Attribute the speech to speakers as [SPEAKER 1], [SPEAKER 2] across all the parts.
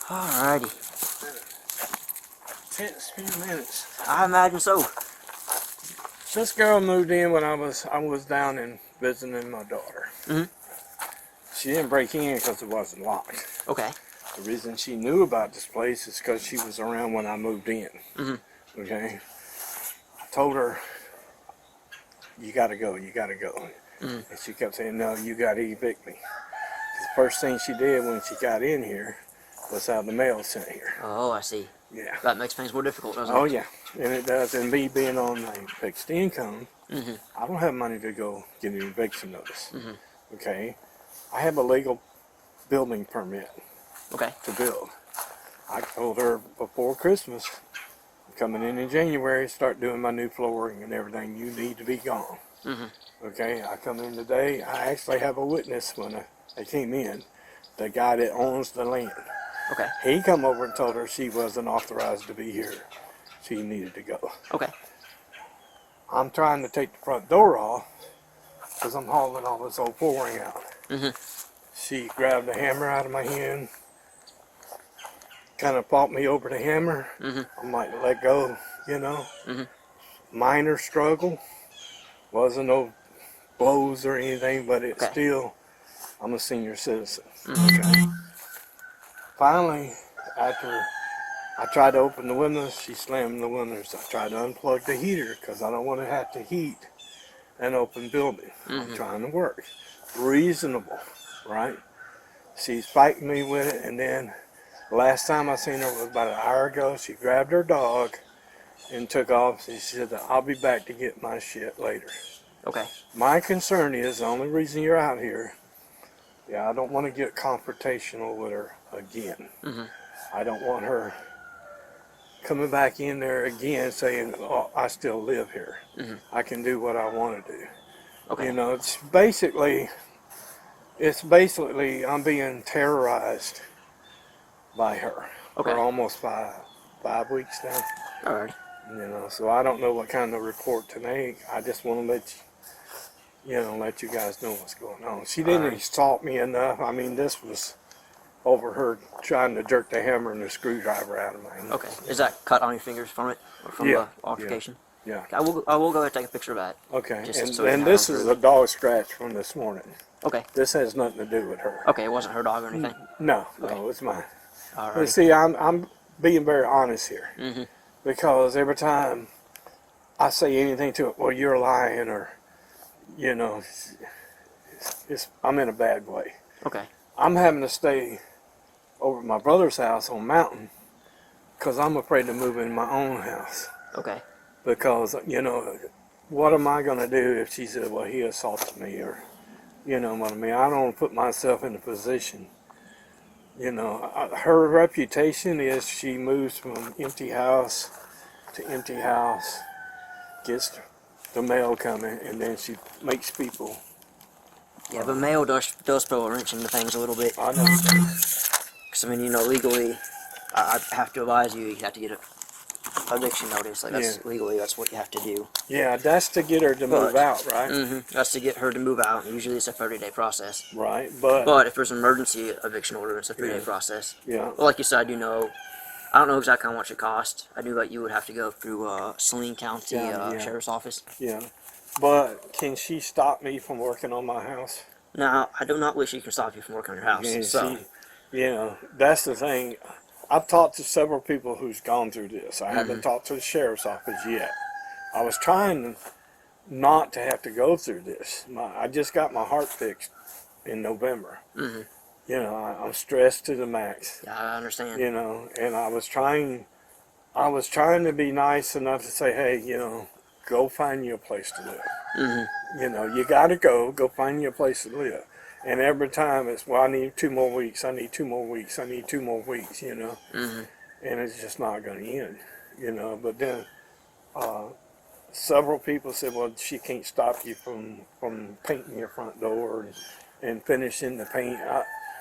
[SPEAKER 1] Alrighty.
[SPEAKER 2] Tense few minutes.
[SPEAKER 1] I imagine so.
[SPEAKER 2] This girl moved in when I was down and visiting my daughter. She didn't break in because it wasn't locked.
[SPEAKER 1] Okay.
[SPEAKER 2] The reason she knew about this place is because she was around when I moved in. Okay. I told her, "You gotta go. You gotta go." And she kept saying, "No, you gotta evict me." The first thing she did when she got in here was have the mail sent here.
[SPEAKER 1] Oh, I see.
[SPEAKER 2] Yeah.
[SPEAKER 1] That makes things more difficult, doesn't it?
[SPEAKER 2] Oh yeah, and it does. And me being on a fixed income, I don't have money to go get an eviction notice. Okay, I have a legal building permit to build. I told her before Christmas, coming in January, start doing my new flooring and everything. You need to be gone. Okay, I come in today. I actually have a witness when I came in, the guy that owns the land.
[SPEAKER 1] Okay.
[SPEAKER 2] He come over and told her she wasn't authorized to be here. She needed to go.
[SPEAKER 1] Okay.
[SPEAKER 2] I'm trying to take the front door off because I'm hauling all this old flooring out. She grabbed the hammer out of my hand, kind of fought me over the hammer. I'm like, let go, you know. Minor struggle. Wasn't no blows or anything, but it's still, I'm a senior citizen. Okay. Finally, after I tried to open the windows, she slammed the windows. I tried to unplug the heater because I don't want to have to heat an open building. I'm trying to work. Reasonable, right? She's fighting me with it, and then last time I seen her was about an hour ago. She grabbed her dog and took off. She said, "I'll be back to get my shit later."
[SPEAKER 1] Okay.
[SPEAKER 2] My concern is, the only reason you're out here, I don't want to get confrontational with her again. I don't want her coming back in there again saying, "Oh, I still live here. I can do what I want to do."
[SPEAKER 1] Okay.
[SPEAKER 2] You know, it's basically I'm being terrorized by her for almost five weeks now.
[SPEAKER 1] All right.
[SPEAKER 2] You know, so I don't know what kind of report to make. I just want to let you guys know what's going on. She didn't assault me enough. I mean, this was over her trying to jerk the hammer and the screwdriver out of my hand.
[SPEAKER 1] Okay. Is that cut on your fingers from it? Or from the altercation?
[SPEAKER 2] Yeah.
[SPEAKER 1] I will go ahead and take a picture of that.
[SPEAKER 2] Okay.
[SPEAKER 1] Just
[SPEAKER 2] And this is a dog scratch from this morning.
[SPEAKER 1] Okay.
[SPEAKER 2] This has nothing to do with her.
[SPEAKER 1] Okay, it wasn't her dog or anything?
[SPEAKER 2] No, it's mine.
[SPEAKER 1] All right.
[SPEAKER 2] But see, I'm being very honest here. Because every time I say anything to it, well, you're lying, or, you know, I'm in a bad way.
[SPEAKER 1] Okay.
[SPEAKER 2] I'm having to stay over at my brother's house on Mountain because I'm afraid to move in my own house.
[SPEAKER 1] Okay.
[SPEAKER 2] Because, you know, what am I going to do if she said, well, he assaulted me, or, you know what I mean? I don't want to put myself in a position. You know, her reputation is she moves from empty house to empty house, gets the mail coming, and then she makes people.
[SPEAKER 1] Yeah, but mail does throw a wrench into things a little bit.
[SPEAKER 2] I know.
[SPEAKER 1] Because, I mean, you know, legally, I have to advise you, you have to get a eviction notice. Like, that's legally, that's what you have to do.
[SPEAKER 2] Yeah, that's to get her to move out, right?
[SPEAKER 1] That's to get her to move out. Usually it's a 30-day process.
[SPEAKER 2] Right, but
[SPEAKER 1] if there's an emergency eviction order, it's a 3-day process.
[SPEAKER 2] Yeah.
[SPEAKER 1] Well, like you said, I do know, I don't know exactly how much it costs. I knew that you would have to go through Saline County Sheriff's Office.
[SPEAKER 2] Yeah. But can she stop me from working on my house?
[SPEAKER 1] No, I do not wish she can stop you from working on your house. So,
[SPEAKER 2] you know, that's the thing. I've talked to several people who's gone through this. I haven't talked to the sheriff's office yet. I was trying not to have to go through this. I just got my heart fixed in November. You know, I'm stressed to the max.
[SPEAKER 1] Yeah, I understand.
[SPEAKER 2] You know, and I was trying to be nice enough to say, hey, you know, go find you a place to live. You know, you gotta go find you a place to live. And every time it's, well, I need 2 more weeks, I need 2 more weeks, I need 2 more weeks, you know. And it's just not going to end, you know. But then several people said, well, she can't stop you from painting your front door and finishing the paint.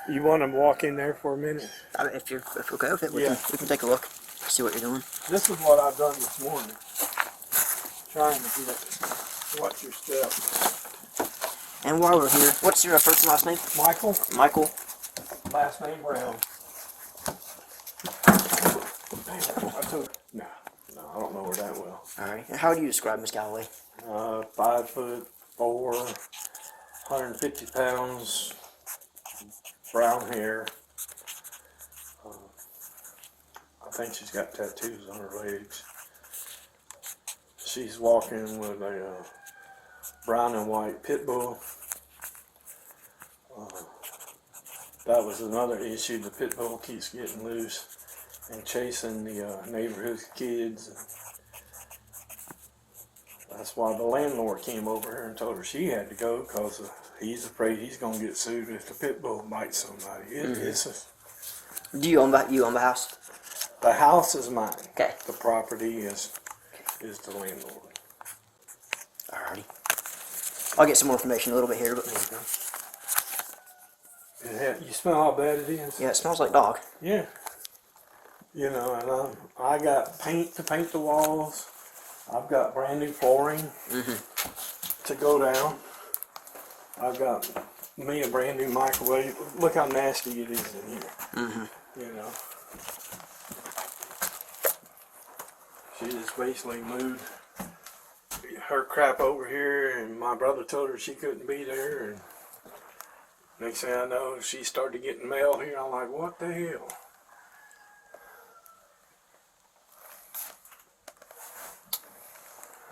[SPEAKER 2] You want to walk in there for a minute?
[SPEAKER 1] If you're okay with it, we can take a look, see what you're doing.
[SPEAKER 2] This is what I've done this morning. Trying to watch your steps.
[SPEAKER 1] And while we're here, what's your first and last name?
[SPEAKER 2] Michael.
[SPEAKER 1] Michael.
[SPEAKER 2] Last name Brown. Damn, I took. No, I don't know her that well.
[SPEAKER 1] All right. And how do you describe Miss Galloway?
[SPEAKER 2] 5'4", 150 pounds, brown hair. I think she's got tattoos on her legs. She's walking with a brown and white pit bull. That was another issue. The pit bull keeps getting loose and chasing the neighborhood kids. That's why the landlord came over here and told her she had to go, because he's afraid he's going to get sued if the pit bull bites somebody.
[SPEAKER 1] Do you own the house?
[SPEAKER 2] The house is mine.
[SPEAKER 1] Okay.
[SPEAKER 2] The property is the landlord.
[SPEAKER 1] Alrighty. I'll get some more information a little bit here, but
[SPEAKER 2] You smell how bad it is?
[SPEAKER 1] yeah, it smells like dog.
[SPEAKER 2] Yeah. You know, and I got paint to paint the walls. I've got brand new flooring to go down. I've got me a brand new microwave. Look how nasty it is in here. You know. She just basically moved her crap over here, and my brother told her she couldn't be there, and next thing I know, she started getting mail here. I'm like, what the hell?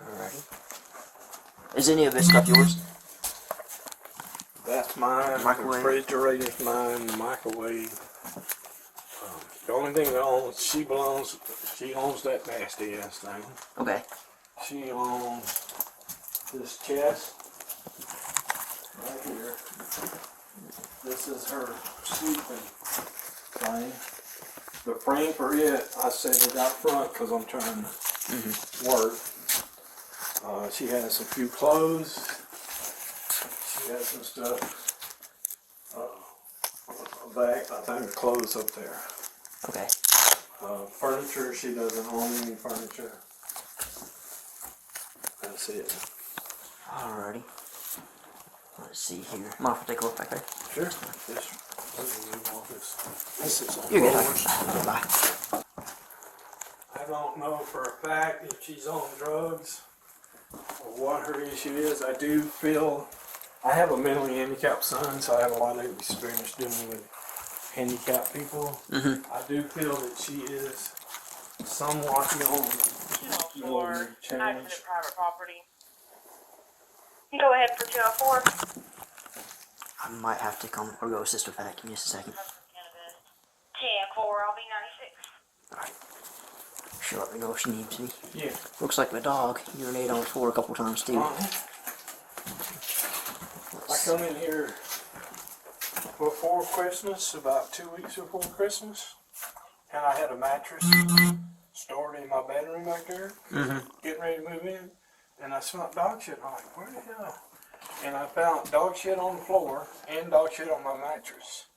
[SPEAKER 1] Alright. Is any of this stuff yours?
[SPEAKER 2] That's mine.
[SPEAKER 1] Microwave.
[SPEAKER 2] The refrigerator's mine. The microwave. The only thing that she owns that nasty ass thing.
[SPEAKER 1] Okay.
[SPEAKER 2] She owns this chest right here. This is her sleeping thing. The frame for it, I set it out front because I'm trying to work. She has a few clothes. She has some stuff. Back, I think the clothes up there.
[SPEAKER 1] Okay.
[SPEAKER 2] Furniture, she doesn't own any furniture. That's it.
[SPEAKER 1] Alrighty. Let's see here. Mind if I take a look back there?
[SPEAKER 2] Sure. This is
[SPEAKER 1] You're good.
[SPEAKER 2] yours.
[SPEAKER 1] Bye.
[SPEAKER 2] I don't know for a fact if she's on drugs or what her issue is. I do feel I have a mentally handicapped son, so I have a lot of experience dealing with handicapped people. I do feel that she is somewhat on change.
[SPEAKER 3] Private property. You go ahead for 204.
[SPEAKER 1] I might have to come or go sister fact. Give me just a second.
[SPEAKER 3] 10-4, I'll be 96.
[SPEAKER 1] Alright. She'll let me know if she needs me.
[SPEAKER 2] Yeah.
[SPEAKER 1] Looks like my dog urinated on the floor a couple times too.
[SPEAKER 2] I come in here before Christmas, about 2 weeks before Christmas, and I had a mattress stored in my bedroom back there, getting ready to move in, and I smelled dog shit. I'm like, where the hell? And I found dog shit on the floor and dog shit on my mattress.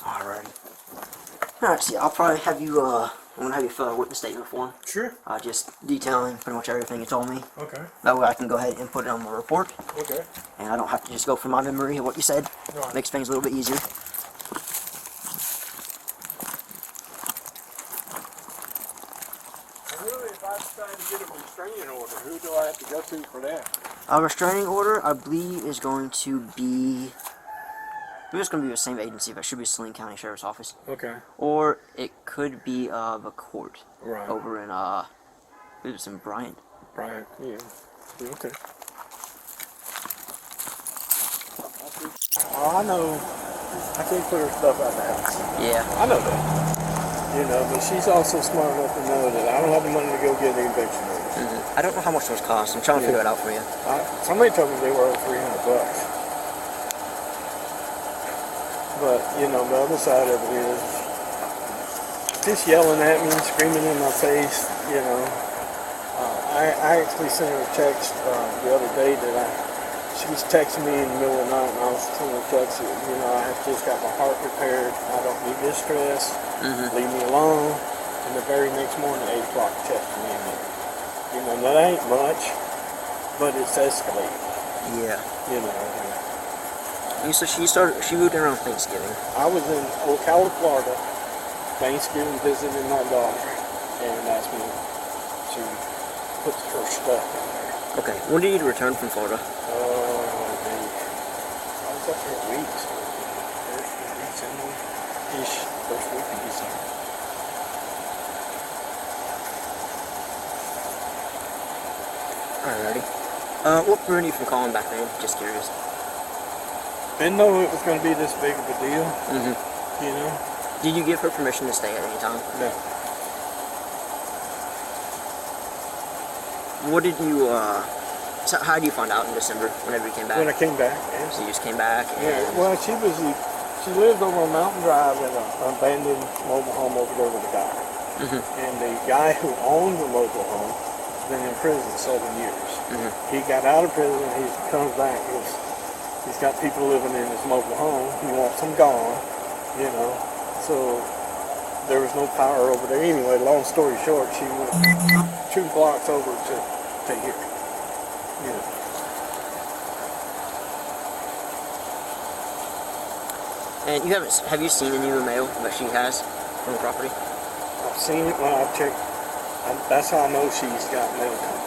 [SPEAKER 1] Alrighty. Alright, see, I'll probably have you, I'm gonna have you fill out a witness statement form.
[SPEAKER 2] Sure.
[SPEAKER 1] Just detailing pretty much everything you told me.
[SPEAKER 2] Okay.
[SPEAKER 1] That way I can go ahead and put it on my report.
[SPEAKER 2] Okay.
[SPEAKER 1] And I don't have to just go from my memory of what you said.
[SPEAKER 2] Right.
[SPEAKER 1] Makes things a little bit easier.
[SPEAKER 2] Really, if I decide to get a restraining order, who do I have to go to for that?
[SPEAKER 1] A restraining order, I believe, is going to be... I believe it's going to be the same agency, but it should be Saline County Sheriff's Office.
[SPEAKER 2] Okay.
[SPEAKER 1] Or it could be the court.
[SPEAKER 2] Right.
[SPEAKER 1] Over in, I believe it's in Bryant.
[SPEAKER 2] Right. Yeah. Okay. Oh, I know. I can't put her stuff out the house.
[SPEAKER 1] Yeah.
[SPEAKER 2] I know that. You know, but she's also smart enough to know that I don't have the money to go get an eviction notice.
[SPEAKER 1] I don't know how much those cost. I'm trying to figure it out for you.
[SPEAKER 2] Somebody told me they were over $300. But, you know, the other side of it is just yelling at me, screaming in my face, you know. I actually sent her a text the other day that she was texting me in the middle of the night, and I was sending her a text, you know, I have just got my heart repaired, I don't need this stress, leave me alone. And the very next morning at 8 o'clock, texted me again. You know, that ain't much, but it's escalated.
[SPEAKER 1] Yeah.
[SPEAKER 2] You know.
[SPEAKER 1] And so she moved in around Thanksgiving.
[SPEAKER 2] I was in Ocala, Florida, Thanksgiving visiting my daughter, and that's when she put her stuff in there.
[SPEAKER 1] Okay. When did you return from Florida?
[SPEAKER 2] I was up there weeks. First week of December-ish. First week of December.
[SPEAKER 1] Alrighty. What prevented you from calling back then? Just curious.
[SPEAKER 2] Didn't know it was going to be this big of a deal.
[SPEAKER 1] Mm-hmm.
[SPEAKER 2] You know?
[SPEAKER 1] Did you give her permission to stay at any time?
[SPEAKER 2] No.
[SPEAKER 1] What did you, so how did you find out in December whenever you came back?
[SPEAKER 2] When I came back, yeah.
[SPEAKER 1] So you just came back? And
[SPEAKER 2] Yeah, well, she lived over on Mountain Drive in an abandoned mobile home over there with a guy.
[SPEAKER 1] Mm-hmm.
[SPEAKER 2] And the guy who owned the mobile home has been in prison 7 years.
[SPEAKER 1] Mm-hmm.
[SPEAKER 2] He got out of prison, he comes back, he's got people living in his mobile home, he wants them gone, you know. So there was no power over there. Anyway, long story short, she went 2 blocks over to here. You know.
[SPEAKER 1] And have you seen any of the mail that she has from the property?
[SPEAKER 2] I've seen it when I've checked. That's how I know she's got mail coming.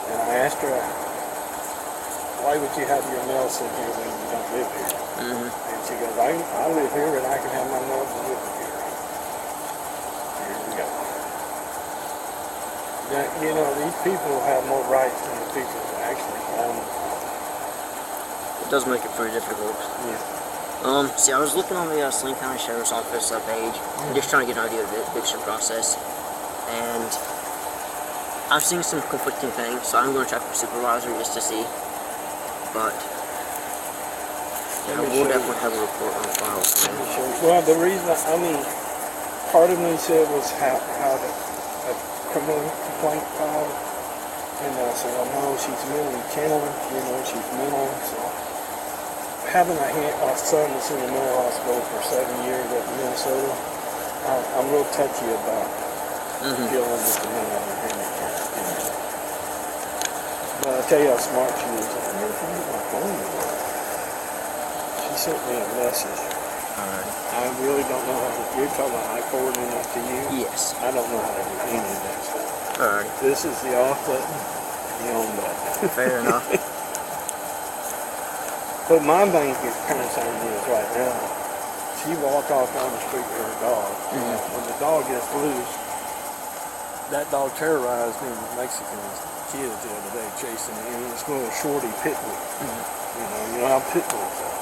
[SPEAKER 2] And I asked her, why would you have your mail sent here when you don't live here?
[SPEAKER 1] Mm-hmm.
[SPEAKER 2] And she goes, I live here and I can have my mail delivered here. Here we go. Now, you know, these people have more rights than the people who actually own them.
[SPEAKER 1] It does make it pretty difficult.
[SPEAKER 2] Yeah.
[SPEAKER 1] See, I was looking on the Saline County Sheriff's Office page, just trying to get an idea of the eviction process, and I've seen some conflicting things, so I'm going to check with the supervisor just to see, but yeah, we'll definitely have a report on file soon.
[SPEAKER 2] Well, the reason, part of me said was how a criminal complaint filed, and I said, well, no, she's mentally challenged, you know, she's mental, so having a son that's in the mental hospital for 7 years up in Minnesota, I'm real touchy about dealing with the mental handicap. You know. But I tell you how smart she is. I never forget my phone number. She sent me a message.
[SPEAKER 1] Alright.
[SPEAKER 2] I really don't know how to. You're talking about I forwarding that to you?
[SPEAKER 1] Yes.
[SPEAKER 2] I don't know how to do any of that stuff.
[SPEAKER 1] Alright.
[SPEAKER 2] This is the off button and the on button.
[SPEAKER 1] Fair enough.
[SPEAKER 2] But my main concern is right now, she walked off down the street with her dog. When the dog gets loose, that dog terrorized me with Mexican kids the other day chasing me. And it's little shorty pit bull. You know how pit bulls are.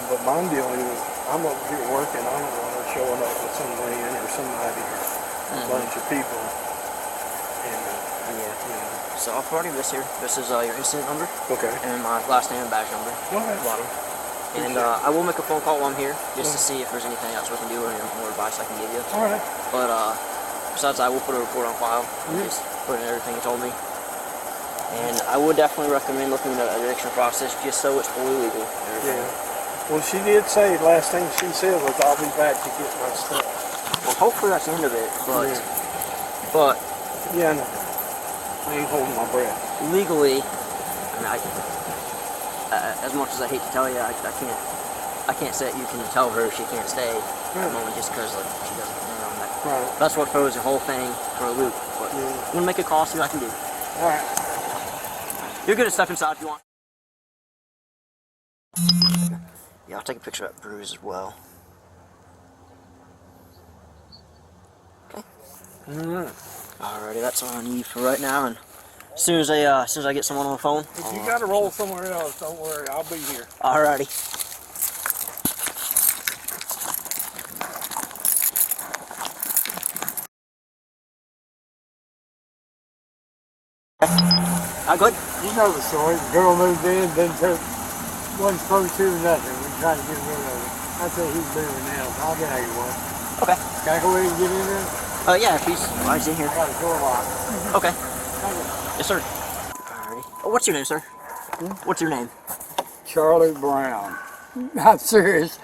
[SPEAKER 2] But my deal is, I'm over here working, I don't want her showing up with some man or somebody or a bunch of people. And,
[SPEAKER 1] So I'll forward you this here. This is your incident number.
[SPEAKER 2] Okay.
[SPEAKER 1] And my last name and badge number.
[SPEAKER 2] Go ahead.
[SPEAKER 1] Bottom. And I will make a phone call while I'm here just to see if there's anything else we can do or any more advice I can give you.
[SPEAKER 2] All right.
[SPEAKER 1] But besides that, I will put a report on file. Just put in everything you told me. And I would definitely recommend looking at the eviction process just so it's fully legal.
[SPEAKER 2] Yeah. Well, she did say, last thing she said was, I'll be back to get my stuff.
[SPEAKER 1] Well, hopefully that's the end of it. But
[SPEAKER 2] Yeah, I know. I ain't holding my breath.
[SPEAKER 1] legally, as much as I hate to tell you, I can't say you can tell her she can't stay at the moment just because she doesn't know on that.
[SPEAKER 2] Right.
[SPEAKER 1] That's what throws the whole thing for a loop. But I'm gonna make a call, see what I can do.
[SPEAKER 2] All right.
[SPEAKER 1] You're good to step inside if you want. Yeah, I'll take a picture of that bruise as well. Okay. Alrighty, that's all I need for right now. And as soon as I get someone on the phone,
[SPEAKER 2] If you gotta roll somewhere else, don't worry, I'll be here.
[SPEAKER 1] alrighty. Go ahead.
[SPEAKER 4] You know the story. The girl moved in, wasn't supposed to nothing. We tried to get rid of it. I said he's moving now, so I'll get out of your way.
[SPEAKER 1] Okay.
[SPEAKER 4] Can I go in and get in there?
[SPEAKER 1] Yeah, if he's in here.
[SPEAKER 4] I got a door lock.
[SPEAKER 1] Okay.
[SPEAKER 4] Thank you.
[SPEAKER 1] Yes, sir. Alrighty. Oh, what's your name, sir? What's your name?
[SPEAKER 4] Charlie Brown. Not serious.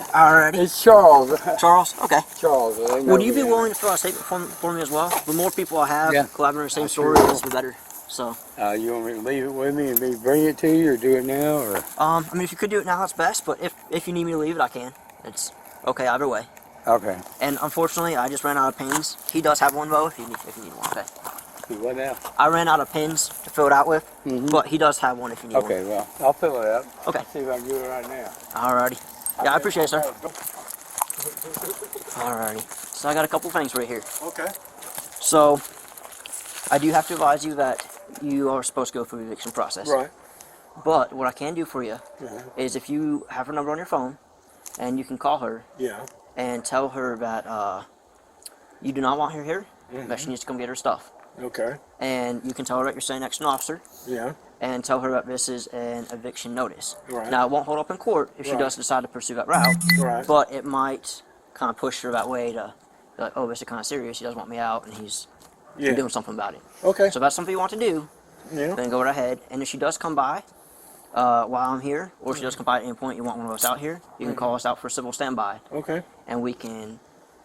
[SPEAKER 1] Alrighty.
[SPEAKER 4] It's Charles.
[SPEAKER 1] Charles? Okay.
[SPEAKER 4] Charles. They know
[SPEAKER 1] Would you
[SPEAKER 4] me
[SPEAKER 1] be
[SPEAKER 4] now.
[SPEAKER 1] willing to fill out a statement for me as well? The more people I have
[SPEAKER 4] Yeah.
[SPEAKER 1] collaborating the same
[SPEAKER 4] I sure
[SPEAKER 1] story,
[SPEAKER 4] will.
[SPEAKER 1] the better. So,
[SPEAKER 4] You want me to leave it with me and me bring it to you, or do it now, or?
[SPEAKER 1] I mean, if you could do it now, that's best. But if you need me to leave it, I can. It's okay either way.
[SPEAKER 4] Okay.
[SPEAKER 1] And unfortunately, I just ran out of pins. He does have one though, if you need one. Okay.
[SPEAKER 4] Do what now?
[SPEAKER 1] I ran out of pins to fill it out with, but he does have one if you need
[SPEAKER 4] Okay, well, I'll fill it out.
[SPEAKER 1] Okay.
[SPEAKER 4] See if I can do it right now.
[SPEAKER 1] one. Alrighty. Yeah, I appreciate it, sir. Alrighty. So I got a couple things right here.
[SPEAKER 2] Okay.
[SPEAKER 1] So, I do have to advise you that you are supposed to go through the eviction process.
[SPEAKER 2] Right.
[SPEAKER 1] But what I can do for you is if you have her number on your phone, and you can call her
[SPEAKER 2] Yeah.
[SPEAKER 1] and tell her that you do not want her here, that she needs to come get her stuff.
[SPEAKER 2] Okay.
[SPEAKER 1] And you can tell her that you're staying next to an officer,
[SPEAKER 2] Yeah.
[SPEAKER 1] and tell her that this is an eviction notice.
[SPEAKER 2] Right.
[SPEAKER 1] Now, it won't hold up in court if she
[SPEAKER 2] Right.
[SPEAKER 1] does decide to pursue that route,
[SPEAKER 2] Right.
[SPEAKER 1] but it might kind of push her that way to, like, oh, this is kind of serious, he doesn't want me out, and he's
[SPEAKER 2] Yeah.
[SPEAKER 1] doing something about it.
[SPEAKER 2] Okay.
[SPEAKER 1] So if that's something you want to do,
[SPEAKER 2] Yeah.
[SPEAKER 1] then go right ahead. And if she does come by while I'm here, or if she does come by at any point you want one of us out here, you can call us out for civil standby,
[SPEAKER 2] Okay.
[SPEAKER 1] and we can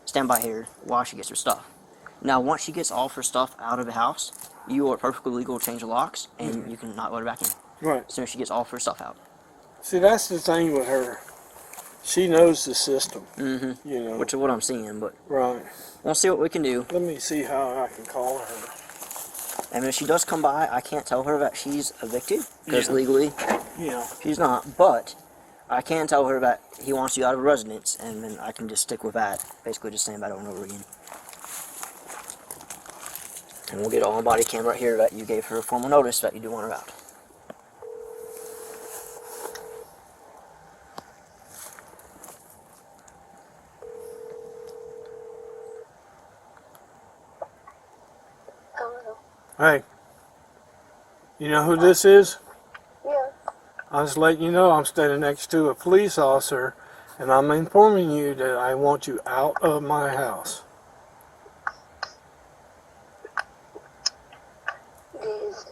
[SPEAKER 1] stand by here while she gets her stuff. Now, once she gets all of her stuff out of the house, you are perfectly legal to change the locks, and you can not let her back in
[SPEAKER 2] Right.
[SPEAKER 1] as soon as she gets all of her stuff out.
[SPEAKER 2] See, that's the thing with her. She knows the system.
[SPEAKER 1] Mm-hmm.
[SPEAKER 2] You know.
[SPEAKER 1] Which is what I'm seeing, but
[SPEAKER 2] Right.
[SPEAKER 1] we'll see what we can do.
[SPEAKER 2] Let me see how I can call her.
[SPEAKER 1] And if she does come by, I can't tell her that she's evicted, because
[SPEAKER 2] Yeah.
[SPEAKER 1] legally
[SPEAKER 2] Yeah.
[SPEAKER 1] she's not, but I can tell her that he wants you out of residence, and then I can just stick with that, basically just saying that over and over again. And we'll get all on body cam right here that you gave her a formal notice that you do want her out.
[SPEAKER 3] Hello.
[SPEAKER 2] Hey. You know who this is?
[SPEAKER 3] Yeah.
[SPEAKER 2] I was letting you know I'm standing next to a police officer, and I'm informing you that I want you out of my house.
[SPEAKER 3] Liz,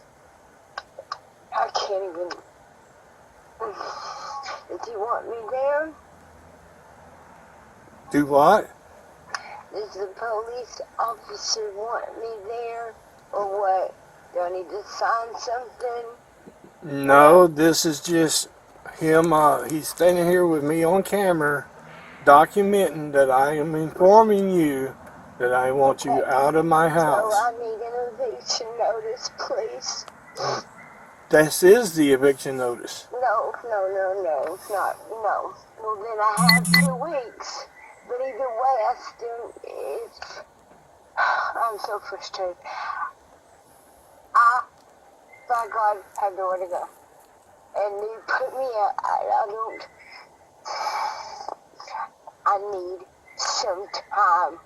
[SPEAKER 3] I can't even. Do you want me there?
[SPEAKER 2] Do what?
[SPEAKER 3] Does the police officer want me there? Or what? Do I need to sign something?
[SPEAKER 2] No, this is just him. He's standing here with me on camera, documenting that I am informing you that I want you out of my
[SPEAKER 3] So
[SPEAKER 2] house.
[SPEAKER 3] I need an eviction notice, please.
[SPEAKER 2] This is the eviction notice.
[SPEAKER 3] No, it's not. No. Well, then I have 2 weeks. But either way, I still, I'm so frustrated. I, by God, have nowhere to go. And you put me out, I need some time.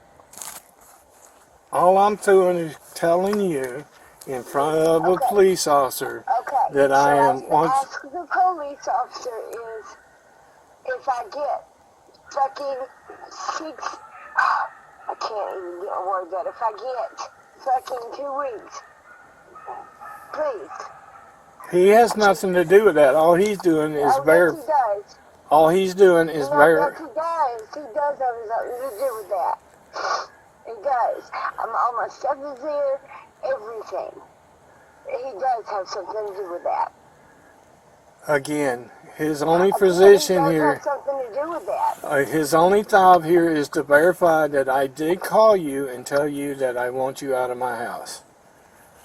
[SPEAKER 2] All I'm doing is telling you in front of a police officer
[SPEAKER 3] Okay.
[SPEAKER 2] that I am
[SPEAKER 3] So
[SPEAKER 2] once.
[SPEAKER 3] ask the police officer is if I get fucking 6. I can't even get a word out. If I get fucking 2 weeks, please.
[SPEAKER 2] He has nothing to do with that. All he's doing is
[SPEAKER 3] Yes, he does.
[SPEAKER 2] All he's doing is
[SPEAKER 3] No, yes, he does. He does have something to do with that. He does. All my stuff is there. Everything. He does have something to do with that.
[SPEAKER 2] Again, his only
[SPEAKER 3] He
[SPEAKER 2] position
[SPEAKER 3] does
[SPEAKER 2] here.
[SPEAKER 3] have something to do with that.
[SPEAKER 2] His only job here is to verify that I did call you and tell you that I want you out of my house.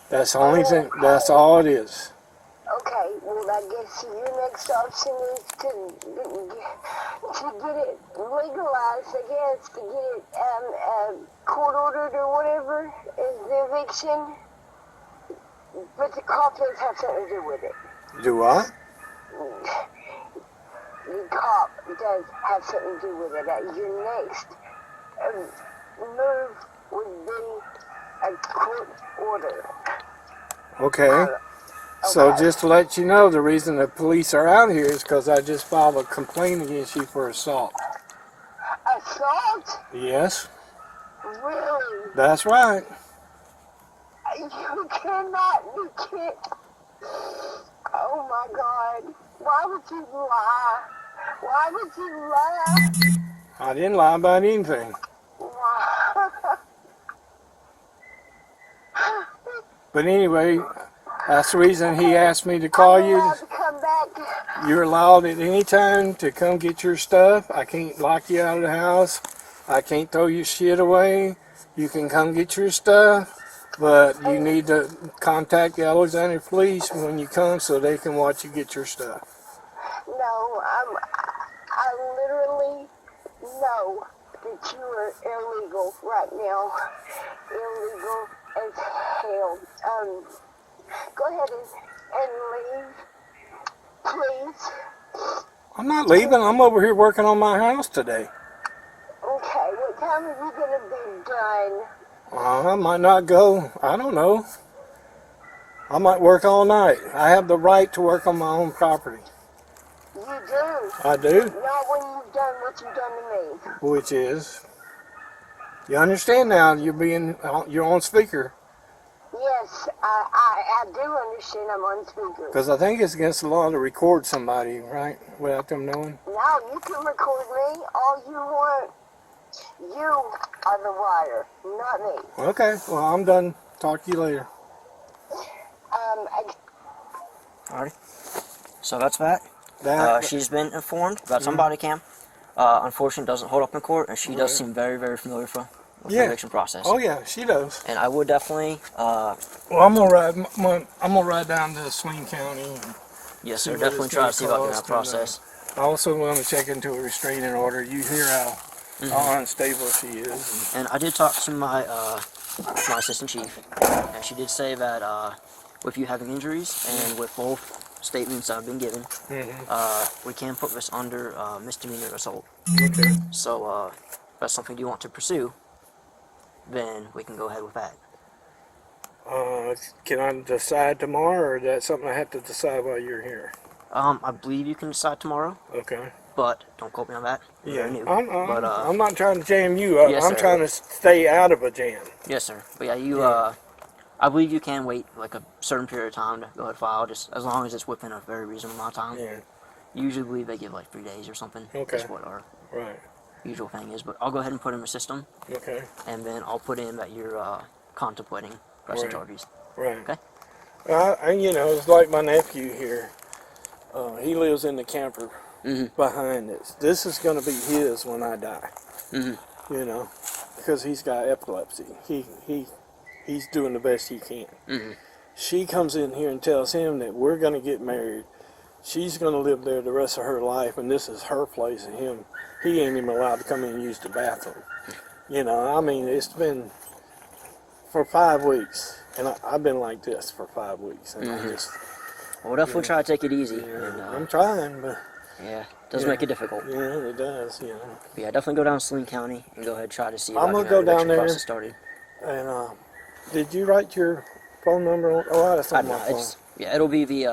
[SPEAKER 2] That's the only thing. That's all it is.
[SPEAKER 3] Okay, well, I guess your next option is to get it legalized, I guess, to get it court ordered or whatever, is the eviction. But the cop does have something to do with it.
[SPEAKER 2] Do what?
[SPEAKER 3] The cop does have something to do with it. Your next move would be a court order.
[SPEAKER 2] Okay. So just to let you know, the reason the police are out here is because I just filed a complaint against you for assault.
[SPEAKER 3] Assault?
[SPEAKER 2] Yes,
[SPEAKER 3] Really?
[SPEAKER 2] that's right.
[SPEAKER 3] You can't. Oh my God. Why would you lie? Why would you lie?
[SPEAKER 2] I didn't lie about anything. But anyway, that's the reason he asked me to call
[SPEAKER 3] I'm
[SPEAKER 2] you.
[SPEAKER 3] allowed to come back.
[SPEAKER 2] You're allowed at any time to come get your stuff. I can't lock you out of the house. I can't throw your shit away. You can come get your stuff, but you need to contact the Alexandria police when you come so they can watch you get your stuff.
[SPEAKER 3] No, I literally know that you are illegal right now. Illegal as hell. Go ahead and leave, please.
[SPEAKER 2] I'm not leaving. I'm over here working on my house today.
[SPEAKER 3] Okay, what time are you gonna be done?
[SPEAKER 2] I might not go. I don't know. I might work all night. I have the right to work on my own property.
[SPEAKER 3] You do.
[SPEAKER 2] I do.
[SPEAKER 3] Not when you've done what you've done to me.
[SPEAKER 2] Which is, you understand now? You're on speaker.
[SPEAKER 3] Yes, I do understand I'm on speaker.
[SPEAKER 2] Because I think it's against the law to record somebody, right? Without them knowing.
[SPEAKER 3] No, you can record me all you want. You are the liar, not me.
[SPEAKER 2] Okay. Well, I'm done. Talk to you later.
[SPEAKER 1] Alrighty. So that's that. She's been informed about some body cam. Unfortunately, it doesn't hold up in court, and she does seem very, very familiar with the eviction process.
[SPEAKER 2] Oh yeah, she does.
[SPEAKER 1] And I would definitely.
[SPEAKER 2] Well, I'm gonna ride down to Swain County. And
[SPEAKER 1] Yes,
[SPEAKER 2] see
[SPEAKER 1] sir.
[SPEAKER 2] what
[SPEAKER 1] Definitely
[SPEAKER 2] it's
[SPEAKER 1] try
[SPEAKER 2] gonna
[SPEAKER 1] to see about getting that
[SPEAKER 2] cost, and,
[SPEAKER 1] process.
[SPEAKER 2] I also want to check into a restraining order. You hear how unstable she is.
[SPEAKER 1] And I did talk to my assistant chief, and she did say that with you having injuries and with both statements that have been given, we can put this under misdemeanor assault.
[SPEAKER 2] Okay.
[SPEAKER 1] So if that's something you want to pursue, then we can go ahead with that.
[SPEAKER 2] Can I decide tomorrow, or is that something I have to decide while you're here?
[SPEAKER 1] I believe you can decide tomorrow,
[SPEAKER 2] Okay.
[SPEAKER 1] but don't quote me on that. I'm very new.
[SPEAKER 2] I'm not trying to jam you up.
[SPEAKER 1] Yes,
[SPEAKER 2] I'm
[SPEAKER 1] sir.
[SPEAKER 2] trying to stay out of a jam.
[SPEAKER 1] Yes, sir. But yeah, you. I believe you can wait like a certain period of time to go ahead and file, just as long as it's within a very reasonable amount of time.
[SPEAKER 2] Yeah.
[SPEAKER 1] Usually, believe they give like 3 days or something.
[SPEAKER 2] Okay.
[SPEAKER 1] That's what our
[SPEAKER 2] Right.
[SPEAKER 1] usual thing is. But I'll go ahead and put in the system,
[SPEAKER 2] Okay.
[SPEAKER 1] and then I'll put in that you're contemplating pressing
[SPEAKER 2] Right.
[SPEAKER 1] charges.
[SPEAKER 2] Right.
[SPEAKER 1] Okay.
[SPEAKER 2] And it's like my nephew here. He lives in the camper behind this. This is going to be his when I die. Because he's got epilepsy. He's doing the best he can. She comes in here and tells him that we're going to get married. She's going to live there the rest of her life, and this is her place, and he ain't even allowed to come in and use the bathroom. I mean, it's been for 5 weeks, and I've been like this for 5 weeks, and I just...
[SPEAKER 1] We'll definitely try to take it easy.
[SPEAKER 2] Yeah,
[SPEAKER 1] And,
[SPEAKER 2] I'm trying, but...
[SPEAKER 1] Yeah, it does make it difficult.
[SPEAKER 2] Yeah, it does,
[SPEAKER 1] But yeah, definitely go down to Saline County and go ahead and try to see if
[SPEAKER 2] I'm
[SPEAKER 1] I
[SPEAKER 2] gonna
[SPEAKER 1] can
[SPEAKER 2] go
[SPEAKER 1] get the
[SPEAKER 2] down
[SPEAKER 1] eviction
[SPEAKER 2] there.
[SPEAKER 1] process started.
[SPEAKER 2] And did you write your phone number on? Oh, that's on my phone.
[SPEAKER 1] It'll be the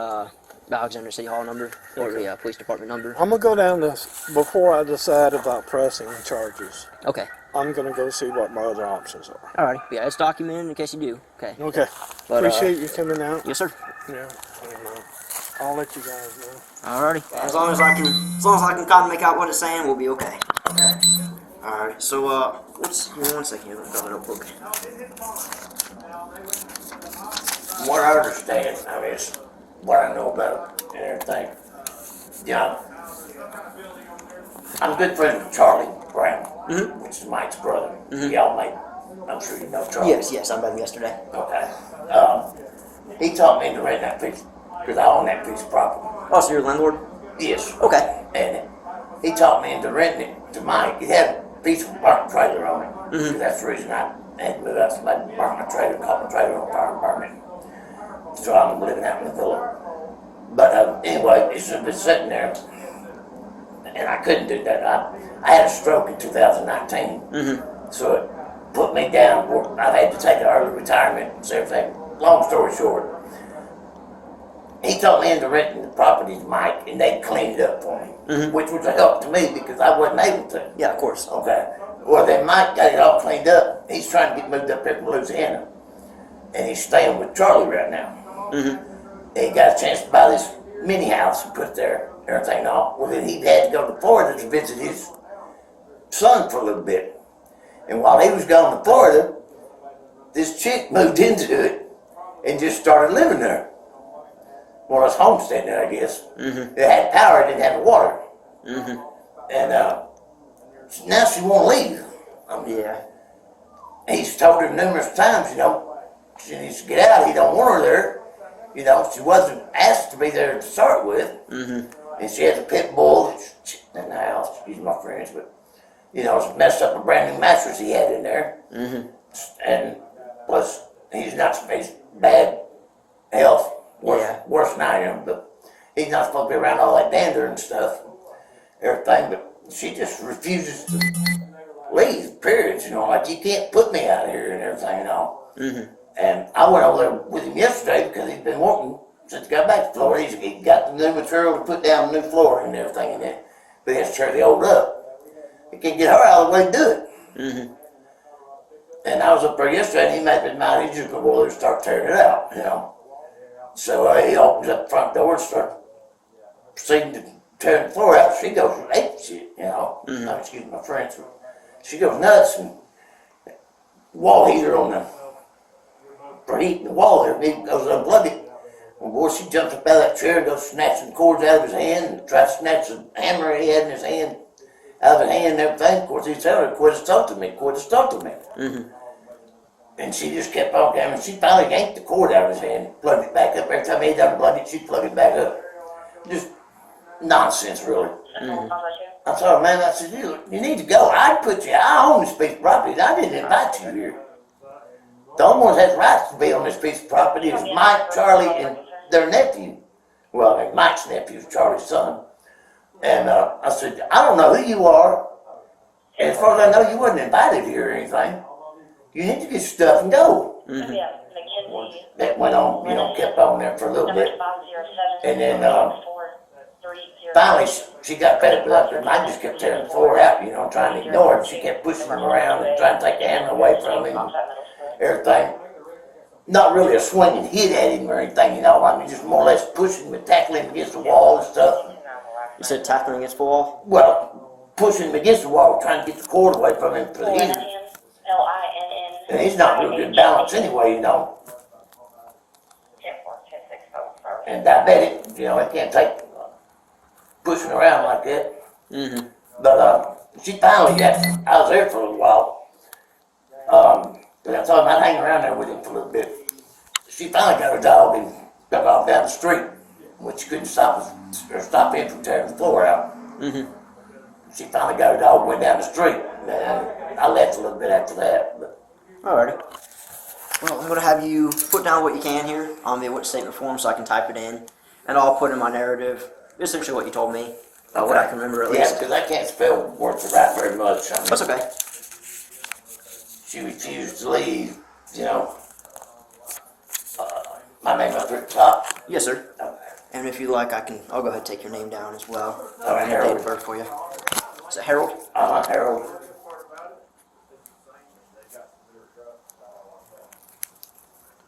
[SPEAKER 1] Alexander City Hall number or the police department number.
[SPEAKER 2] I'm gonna go down before I decide about pressing charges.
[SPEAKER 1] Okay.
[SPEAKER 2] I'm gonna go see what my other options are.
[SPEAKER 1] Alrighty. Yeah, it's documented in case you do. Okay.
[SPEAKER 2] Okay.
[SPEAKER 1] But,
[SPEAKER 2] Appreciate you coming out.
[SPEAKER 1] Yes, sir.
[SPEAKER 2] Yeah. And, I'll let you guys know.
[SPEAKER 1] Alrighty. As long as I can kind of make out what it's saying, we'll be okay. Okay. Alright. So give me 1 second here. Let me grab it up quick.
[SPEAKER 5] What I understand, is what I know about and everything. I'm good friends with Charlie Brown, which is Mike's brother. Y'all I'm sure you know Charlie.
[SPEAKER 1] Yes, I met him yesterday.
[SPEAKER 5] Okay. He taught me to rent that piece, because I own that piece of property.
[SPEAKER 1] Oh, so you're a landlord?
[SPEAKER 5] Yes.
[SPEAKER 1] Okay.
[SPEAKER 5] And he taught me into renting it to Mike. It had a piece of apartment trailer on it. That's the reason I had to move out to my apartment trailer, called my trailer on fire department. So I'm living out in the villa. But anyway, it's just been sitting there, and I couldn't do that. I had a stroke in 2019, so it put me down. I've had to take an early retirement and everything. Long story short, he taught me into renting the property to Mike, and they cleaned it up for me, which was a help to me because I wasn't able to.
[SPEAKER 1] Yeah, of course.
[SPEAKER 5] Okay. Well, then Mike got it all cleaned up. He's trying to get moved up here from Louisiana, and he's staying with Charlie right now. He got a chance to buy this mini house and put there, everything and all. Well, then he had to go to Florida to visit his son for a little bit. And while he was gone to Florida, this chick moved into it and just started living there. Well, it's homesteading there, I guess. It had power, it didn't have water. And now she won't leave.
[SPEAKER 1] Yeah.
[SPEAKER 5] He's told her numerous times, you know, she needs to get out. He don't want her there. You know, she wasn't asked to be there to start with. And she has a pit bull that's in the house. Excuse my French, but you know, it's messed up a brand new mattress he had in there. And plus, he's bad health. Worse than I am, but he's not supposed to be around all that dander and stuff, everything. But she just refuses to leave. Period. You know, like you can't put me out here and everything and all. And I went over there with him yesterday because he's been wanting since he got back to Florida. He got the new material to put down the new flooring and everything in there, but he has to tear the old up. He can't get her out of the way to do it. And I was up there yesterday, and he made his mind he's just gonna go over there and start tearing it out. You know. So he opens up the front door and starts proceeding to tear the floor out. She goes ape shit, you know. Excuse my French. She goes nuts and wall heater on the for heating the wall there. And he goes unplug it. Well, boy, she jumps up out of that chair and goes snatching the cords out of his hand and tries to snatch the hammer he had in his hand out of his hand and everything. Of course, he's telling her, quit to talk to me, quit to talk to me. And she just kept on coming. She finally yanked the cord out of his hand, plugged it back up. Every time he done plug it, she'd plug it back up. Just nonsense, really. I told her, man, I said, you need to go. I own this piece of property. I didn't invite you here. The only one that has rights to be on this piece of property is Mike, Charlie, and their nephew. Well, Mike's nephew is Charlie's son. And I said, I don't know who you are. And as far as I know, you wasn't invited here or anything. You need to get your stuff and go. That went on, you know, kept on there for a little bit. And then finally, she got fed up with that. I just kept tearing the floor out, you know, trying to ignore it. She kept pushing him around and trying to take the hammer away from him and everything. Not really a swinging hit at him or anything, you know. I mean, just more or less pushing him and tackling him against the wall and stuff.
[SPEAKER 1] You said tackling against the wall?
[SPEAKER 5] Well, pushing him against the wall, trying to get the cord away from him for the heater. And he's not real good balance anyway, you know. And diabetic, you know, it can't take pushing around like that. But she finally got, I was there for a little while. And I told him I'd hang around there with him for a little bit. She finally got her dog and got off down the street, which couldn't stop him from tearing the floor out. She finally got her dog and went down the street. And I left a little bit after that. But.
[SPEAKER 1] Alrighty. Well, I'm going to have you put down what you can here on the witness statement form so I can type it in. And I'll put in my narrative, essentially what you told me. What I can remember at least.
[SPEAKER 5] Yeah, because I can't spell words to write very much. I mean,
[SPEAKER 1] that's okay.
[SPEAKER 5] She refused to leave, you know. My name up here at the top.
[SPEAKER 1] Yes, sir.
[SPEAKER 5] Okay.
[SPEAKER 1] And if you like, I'll go ahead and take your name down as well.
[SPEAKER 5] All right,
[SPEAKER 1] and your
[SPEAKER 5] Harold.
[SPEAKER 1] date of birth for you. Is it Harold?
[SPEAKER 5] Harold.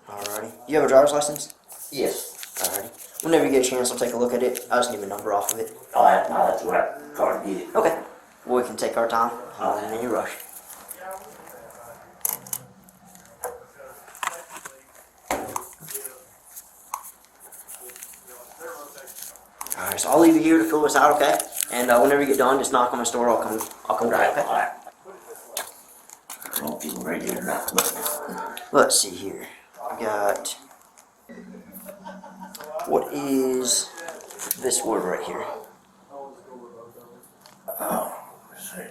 [SPEAKER 1] Alrighty. You have a driver's license?
[SPEAKER 5] Yes.
[SPEAKER 1] Alrighty. Whenever you get a chance, I'll take a look at it. I just need a number off of it.
[SPEAKER 5] Oh, that's the right car to get it.
[SPEAKER 1] Okay. Well, we can take our time. Not in any rush. Alright, so I'll leave you here to fill this out, okay? And whenever you get done, just knock on my door. I'll come down, okay?
[SPEAKER 5] Alright. I don't know if you can read it or not, but
[SPEAKER 1] Let's see here. We got. What is this word right here?
[SPEAKER 5] let's see.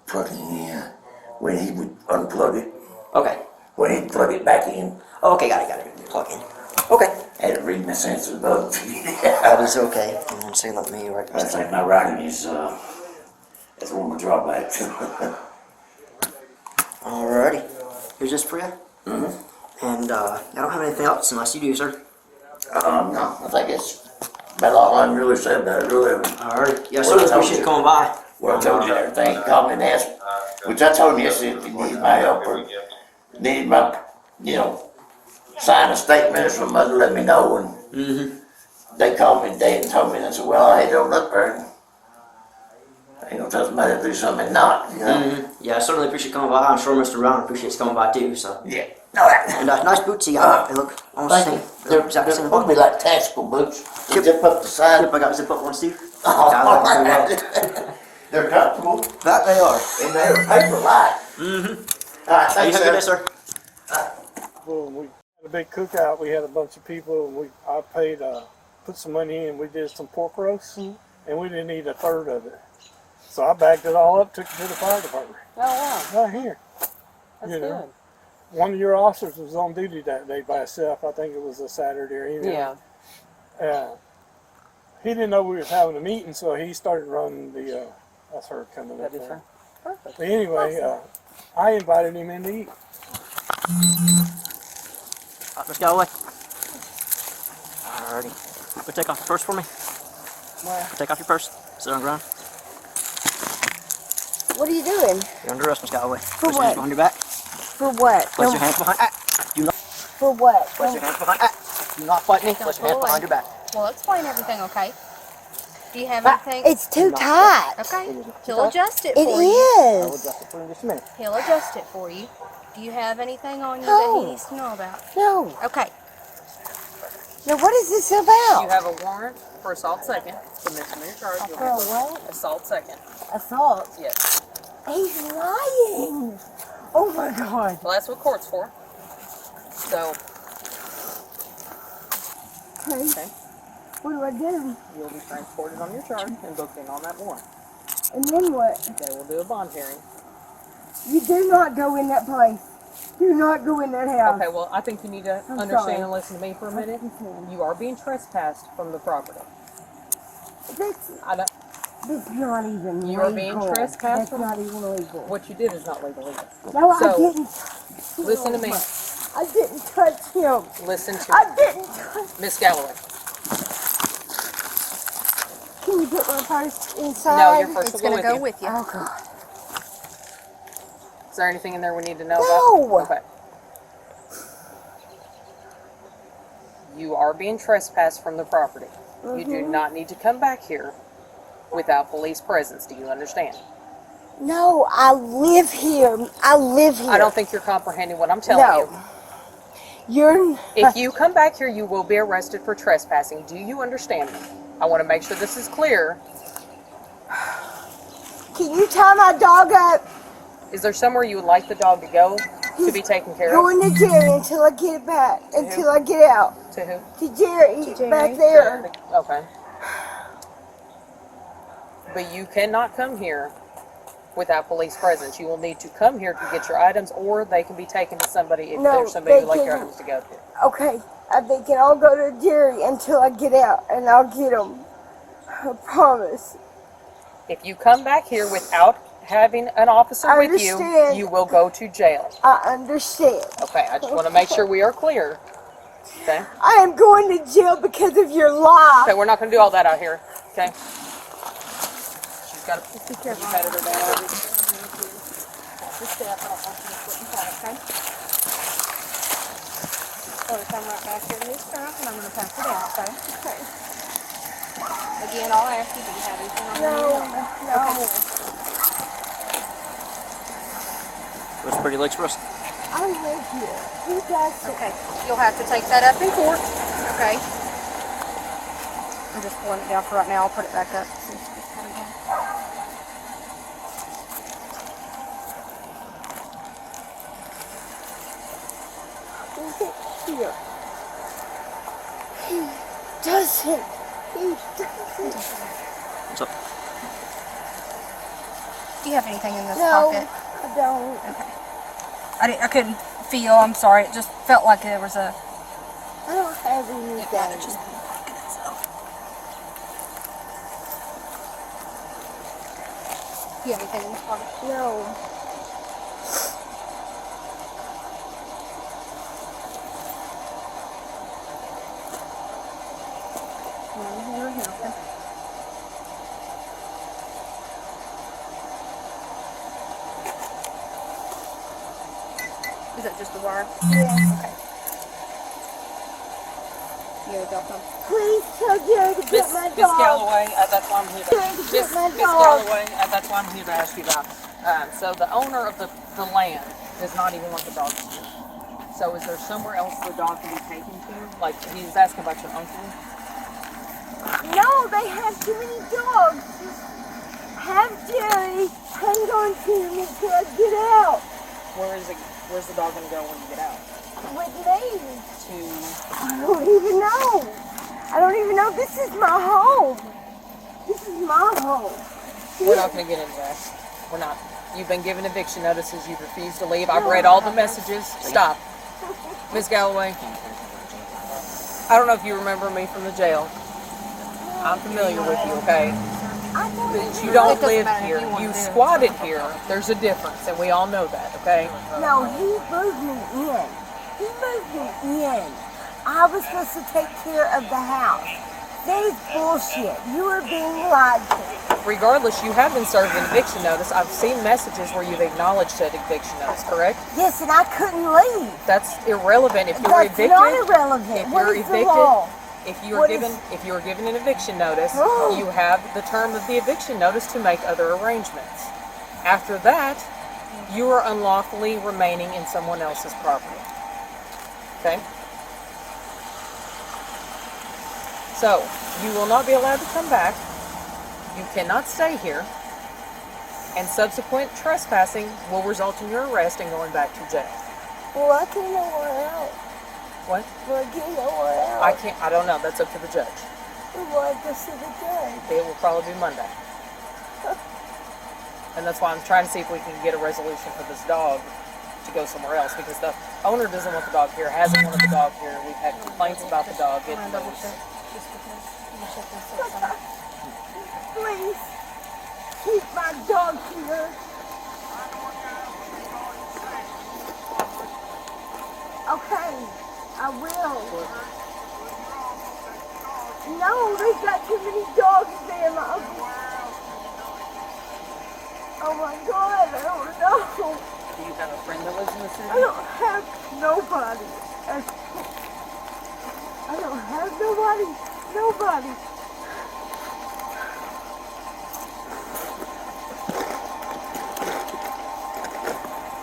[SPEAKER 5] Plugging in when he would unplug it.
[SPEAKER 1] Okay.
[SPEAKER 5] When he'd plug it back in.
[SPEAKER 1] Oh, okay, got it. Plug in. Okay.
[SPEAKER 5] Had to read my sense of both.
[SPEAKER 1] That is okay. And then say let me write
[SPEAKER 5] I
[SPEAKER 1] this
[SPEAKER 5] think
[SPEAKER 1] down.
[SPEAKER 5] my writing is that's one of my drawbacks.
[SPEAKER 1] Alrighty. Here's this for you. And I don't have anything else unless you do, sir.
[SPEAKER 5] No, I think it's about all I can really say about it, really.
[SPEAKER 1] Alright. Yes, sir. Appreciate you coming by.
[SPEAKER 5] where I told you everything, called me and asked, which I told him yesterday if he needed my help or needed my, sign a statement or something, let me know. And they called me today and told me, and I said, well, I don't look there. I ain't gonna tell somebody to do something and not.
[SPEAKER 1] Yeah, I certainly appreciate coming by. I'm sure Mr. Brown appreciates coming by too. So.
[SPEAKER 5] Yeah. No,
[SPEAKER 1] And nice boots you got. They look almost the
[SPEAKER 5] thank
[SPEAKER 1] same.
[SPEAKER 5] you. They're
[SPEAKER 1] exactly the
[SPEAKER 5] supposed
[SPEAKER 1] same.
[SPEAKER 5] to be like tactical boots. They
[SPEAKER 1] Yep.
[SPEAKER 5] zip up the side.
[SPEAKER 1] Yep, I got zip up ones too.
[SPEAKER 5] Oh,
[SPEAKER 1] Yeah, I like them pretty well.
[SPEAKER 5] they're comfortable
[SPEAKER 1] That they are.
[SPEAKER 5] and they're paper light. All right,
[SPEAKER 1] You
[SPEAKER 5] thanks,
[SPEAKER 1] have a good day, sir.
[SPEAKER 2] Well, we had a big cookout. We had a bunch of people, and I paid, put some money in. We did some pork roast, and we didn't eat a third of it. So I bagged it all up, took it to the fire department.
[SPEAKER 6] Oh, wow.
[SPEAKER 2] Right here.
[SPEAKER 6] That's
[SPEAKER 2] You know.
[SPEAKER 6] good.
[SPEAKER 2] One of your officers was on duty that day by himself. I think it was a Saturday or evening.
[SPEAKER 6] Yeah.
[SPEAKER 2] He didn't know we was having a meeting, so he started running the. That's her coming up
[SPEAKER 6] That'd be
[SPEAKER 2] there.
[SPEAKER 6] fun. Perfect.
[SPEAKER 2] But anyway, I invited him in to eat.
[SPEAKER 1] Let's go away. Alrighty. Go take off your purse for me.
[SPEAKER 6] Where?
[SPEAKER 1] Go take off your purse. Sit on the ground.
[SPEAKER 3] What are you doing?
[SPEAKER 1] You're under arrest, Miss Galloway.
[SPEAKER 3] For
[SPEAKER 1] Place your
[SPEAKER 3] what?
[SPEAKER 1] hands behind your back.
[SPEAKER 3] For what?
[SPEAKER 1] Place your hands behind. Do not.
[SPEAKER 3] For what?
[SPEAKER 1] Place your hands behind. Do not fight me. Place your hands behind your back.
[SPEAKER 7] We'll explain everything, okay? Do you have anything?
[SPEAKER 3] It's too tight.
[SPEAKER 7] Okay. He'll adjust it
[SPEAKER 3] It
[SPEAKER 7] for you.
[SPEAKER 1] I will
[SPEAKER 3] is.
[SPEAKER 1] adjust it for you in just a minute.
[SPEAKER 7] He'll adjust it for you. Do you have anything on you that
[SPEAKER 3] No.
[SPEAKER 7] he needs to know about?
[SPEAKER 3] No.
[SPEAKER 7] Okay.
[SPEAKER 3] Now what is this
[SPEAKER 6] You
[SPEAKER 3] about?
[SPEAKER 6] have a warrant for assault second. For misdemeanor charge. You'll
[SPEAKER 3] For
[SPEAKER 6] have
[SPEAKER 3] what?
[SPEAKER 6] assault second.
[SPEAKER 3] Assault.
[SPEAKER 6] Yes.
[SPEAKER 3] He's lying. Oh my God.
[SPEAKER 6] Well, that's what court's for. So,
[SPEAKER 3] Okay. What do I do?
[SPEAKER 6] you'll be transported on your charge and booked in on that warrant.
[SPEAKER 3] And then what?
[SPEAKER 6] They will do a bond hearing.
[SPEAKER 3] You do not go in that place. Do not go in that house.
[SPEAKER 6] Okay, well, I think you need to
[SPEAKER 3] I'm
[SPEAKER 6] understand
[SPEAKER 3] sorry.
[SPEAKER 6] and listen to me for a minute.
[SPEAKER 3] Understand.
[SPEAKER 6] You are being trespassed from the property.
[SPEAKER 3] That's not even legal.
[SPEAKER 6] You are being trespassed
[SPEAKER 3] That's
[SPEAKER 6] from-
[SPEAKER 3] not even legal.
[SPEAKER 6] What you did is not legal either.
[SPEAKER 3] No, I
[SPEAKER 6] So,
[SPEAKER 3] didn't.
[SPEAKER 6] Listen to me.
[SPEAKER 3] I didn't touch him.
[SPEAKER 6] Listen to
[SPEAKER 3] I didn't touch.
[SPEAKER 6] Miss Galloway.
[SPEAKER 3] Can you put my purse inside?
[SPEAKER 6] No, your purse
[SPEAKER 7] It's
[SPEAKER 6] will
[SPEAKER 7] going to
[SPEAKER 6] go
[SPEAKER 7] go with you.
[SPEAKER 3] Oh God.
[SPEAKER 6] Is there anything in there we need to know
[SPEAKER 3] No.
[SPEAKER 6] about? Okay. You are being trespassed from the property. You do not need to come back here without police presence. Do you understand?
[SPEAKER 3] No, I live here. I live here.
[SPEAKER 6] I don't think you're comprehending what I'm telling
[SPEAKER 3] No.
[SPEAKER 6] you.
[SPEAKER 3] You're.
[SPEAKER 6] If you come back here, you will be arrested for trespassing. Do you understand me? I want to make sure this is clear.
[SPEAKER 3] Can you tie my dog up?
[SPEAKER 6] Is there somewhere you would like the dog to go to be taken care of?
[SPEAKER 3] Going to Jerry until I get it back. Until I get out.
[SPEAKER 6] To who?
[SPEAKER 3] To Jerry.
[SPEAKER 7] Jerry.
[SPEAKER 3] Back there.
[SPEAKER 6] Okay. But you cannot come here without police presence. You will need to come here to get your items, or they can be taken to somebody if
[SPEAKER 3] No,
[SPEAKER 6] there's somebody
[SPEAKER 3] they
[SPEAKER 6] you'd like your
[SPEAKER 3] can't.
[SPEAKER 6] items to go to.
[SPEAKER 3] Okay. They can all go to Jerry until I get out, and I'll get them. I promise.
[SPEAKER 6] If you come back here without having an officer
[SPEAKER 3] I
[SPEAKER 6] with you,
[SPEAKER 3] understand.
[SPEAKER 6] you will go to jail.
[SPEAKER 3] I understand.
[SPEAKER 6] Okay, I just want to make sure we are clear. Okay?
[SPEAKER 3] I am going to jail because of your lie.
[SPEAKER 6] Okay, we're not going to do all that out here. Okay? She's got to
[SPEAKER 3] Be careful.
[SPEAKER 6] pat her down.
[SPEAKER 7] Just stay up. I don't want you to slip and fall, okay? So to come right back here to this trunk, and I'm going to pass it out, okay?
[SPEAKER 3] Okay.
[SPEAKER 7] Again, I'll ask you, do you have anything on you?
[SPEAKER 3] No.
[SPEAKER 1] Those pretty legs for us.
[SPEAKER 3] I live here. Who does it?
[SPEAKER 7] Okay. You'll have to take that up in court, okay? I'm just pulling it down for right now. I'll put it back up.
[SPEAKER 3] Is it here? He doesn't. He doesn't.
[SPEAKER 1] What's up?
[SPEAKER 7] Do you have anything in this
[SPEAKER 3] No,
[SPEAKER 7] pocket?
[SPEAKER 3] I don't.
[SPEAKER 7] I couldn't feel. I'm sorry. It just felt like there was a.
[SPEAKER 3] I don't have anything.
[SPEAKER 7] Just Do you have anything in this pocket?
[SPEAKER 3] No.
[SPEAKER 7] Is that just the wire?
[SPEAKER 3] Yeah.
[SPEAKER 7] Okay. You have a belt on?
[SPEAKER 3] Please tell Jerry to get my
[SPEAKER 6] Miss
[SPEAKER 3] dog.
[SPEAKER 6] Galloway, that's why I'm here.
[SPEAKER 3] Jerry to get my
[SPEAKER 6] Miss
[SPEAKER 3] dog.
[SPEAKER 6] Galloway, that's why I'm here to ask you about. So the owner of the land does not even want the dog here. So is there somewhere else the dog can be taken to? Like he's asking about your uncle.
[SPEAKER 3] No, they have too many dogs. Just have Jerry hang on to me till I get out.
[SPEAKER 6] Where's the dog gonna go when you get out?
[SPEAKER 3] With me. I
[SPEAKER 6] To
[SPEAKER 3] don't even know. I don't even know. This is my home. This is my home.
[SPEAKER 6] we're not gonna get into that. We're not. You've been given eviction notices. You've refused to leave. I've read all the messages. Stop, Miss Galloway. I don't know if you remember me from the jail. I'm familiar with you, okay? But you don't live here. You squatted here. There's a difference, and we all know that, okay?
[SPEAKER 3] No, he moved me in. He moved me in. I was supposed to take care of the house. That is bullshit. You are being lied to.
[SPEAKER 6] Regardless, you have been served an eviction notice. I've seen messages where you've acknowledged that eviction notice, correct?
[SPEAKER 3] Yes, and I couldn't leave.
[SPEAKER 6] That's irrelevant. If you were
[SPEAKER 3] That's
[SPEAKER 6] evicted,
[SPEAKER 3] not irrelevant.
[SPEAKER 6] if
[SPEAKER 3] What
[SPEAKER 6] you're
[SPEAKER 3] is the
[SPEAKER 6] evicted,
[SPEAKER 3] law?
[SPEAKER 6] if you
[SPEAKER 3] What
[SPEAKER 6] were
[SPEAKER 3] is-
[SPEAKER 6] given an eviction notice,
[SPEAKER 3] Oh.
[SPEAKER 6] you have the term of the eviction notice to make other arrangements. After that, you are unlawfully remaining in someone else's property. Okay? So, you will not be allowed to come back. You cannot stay here. And subsequent trespassing will result in your arrest and going back to jail.
[SPEAKER 3] Well, I can't nowhere out.
[SPEAKER 6] What?
[SPEAKER 3] Well, I can't nowhere out.
[SPEAKER 6] I don't know. That's up to the judge.
[SPEAKER 3] Well, I go see the judge.
[SPEAKER 6] It will probably be Monday. And that's why I'm trying to see if we can get a resolution for this dog to go somewhere else, because the owner doesn't want the dog here, hasn't wanted the dog here. We've had complaints about the dog getting loose.
[SPEAKER 3] Please, keep my dog here. Okay, I will. No, they've got too many dogs there, my uncle. Oh my God, I don't know.
[SPEAKER 6] Do you have a friend that lives in the city?
[SPEAKER 3] I don't have nobody. I don't have nobody. Nobody.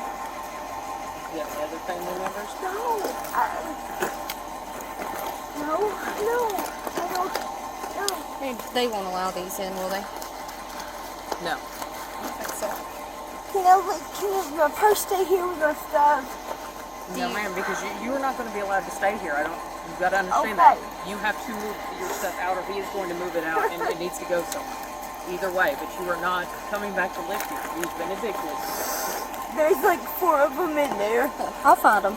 [SPEAKER 6] Do you have any other family members?
[SPEAKER 3] No. No. I don't. No.
[SPEAKER 7] They won't allow these in, will they?
[SPEAKER 6] No.
[SPEAKER 7] I don't think so.
[SPEAKER 3] Can my purse stay here with my stuff?
[SPEAKER 6] No, ma'am, because you are not going to be allowed to stay here. You've got to understand
[SPEAKER 3] Okay.
[SPEAKER 6] that. You have to move your stuff out, or he is going to move it out, and it needs to go somewhere. Either way, but you are not coming back to live here. You've been evicted.
[SPEAKER 3] There's like 4 of them in there.
[SPEAKER 7] I'll find them.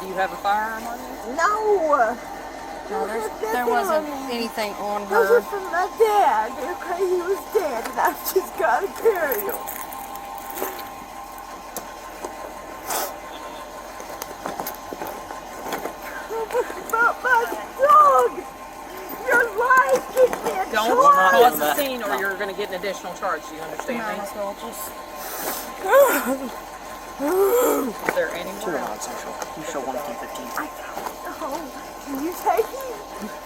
[SPEAKER 6] Do you have a firearm on you?
[SPEAKER 3] No.
[SPEAKER 7] No,
[SPEAKER 3] There's
[SPEAKER 7] there
[SPEAKER 3] nothing
[SPEAKER 7] wasn't
[SPEAKER 3] on me.
[SPEAKER 7] anything on
[SPEAKER 3] Those
[SPEAKER 7] her.
[SPEAKER 3] are from my dad. Okay, he was dead, and I've just got to carry him. About my dog. Your life gives me a
[SPEAKER 6] Don't
[SPEAKER 3] choice.
[SPEAKER 6] cause a scene, or you're going to get an additional charge. Do you understand
[SPEAKER 7] Might
[SPEAKER 6] me?
[SPEAKER 7] as well just.
[SPEAKER 6] Is there any
[SPEAKER 1] Two
[SPEAKER 6] more?
[SPEAKER 1] rounds, Central. You show 115.
[SPEAKER 3] I don't know. Can you take him?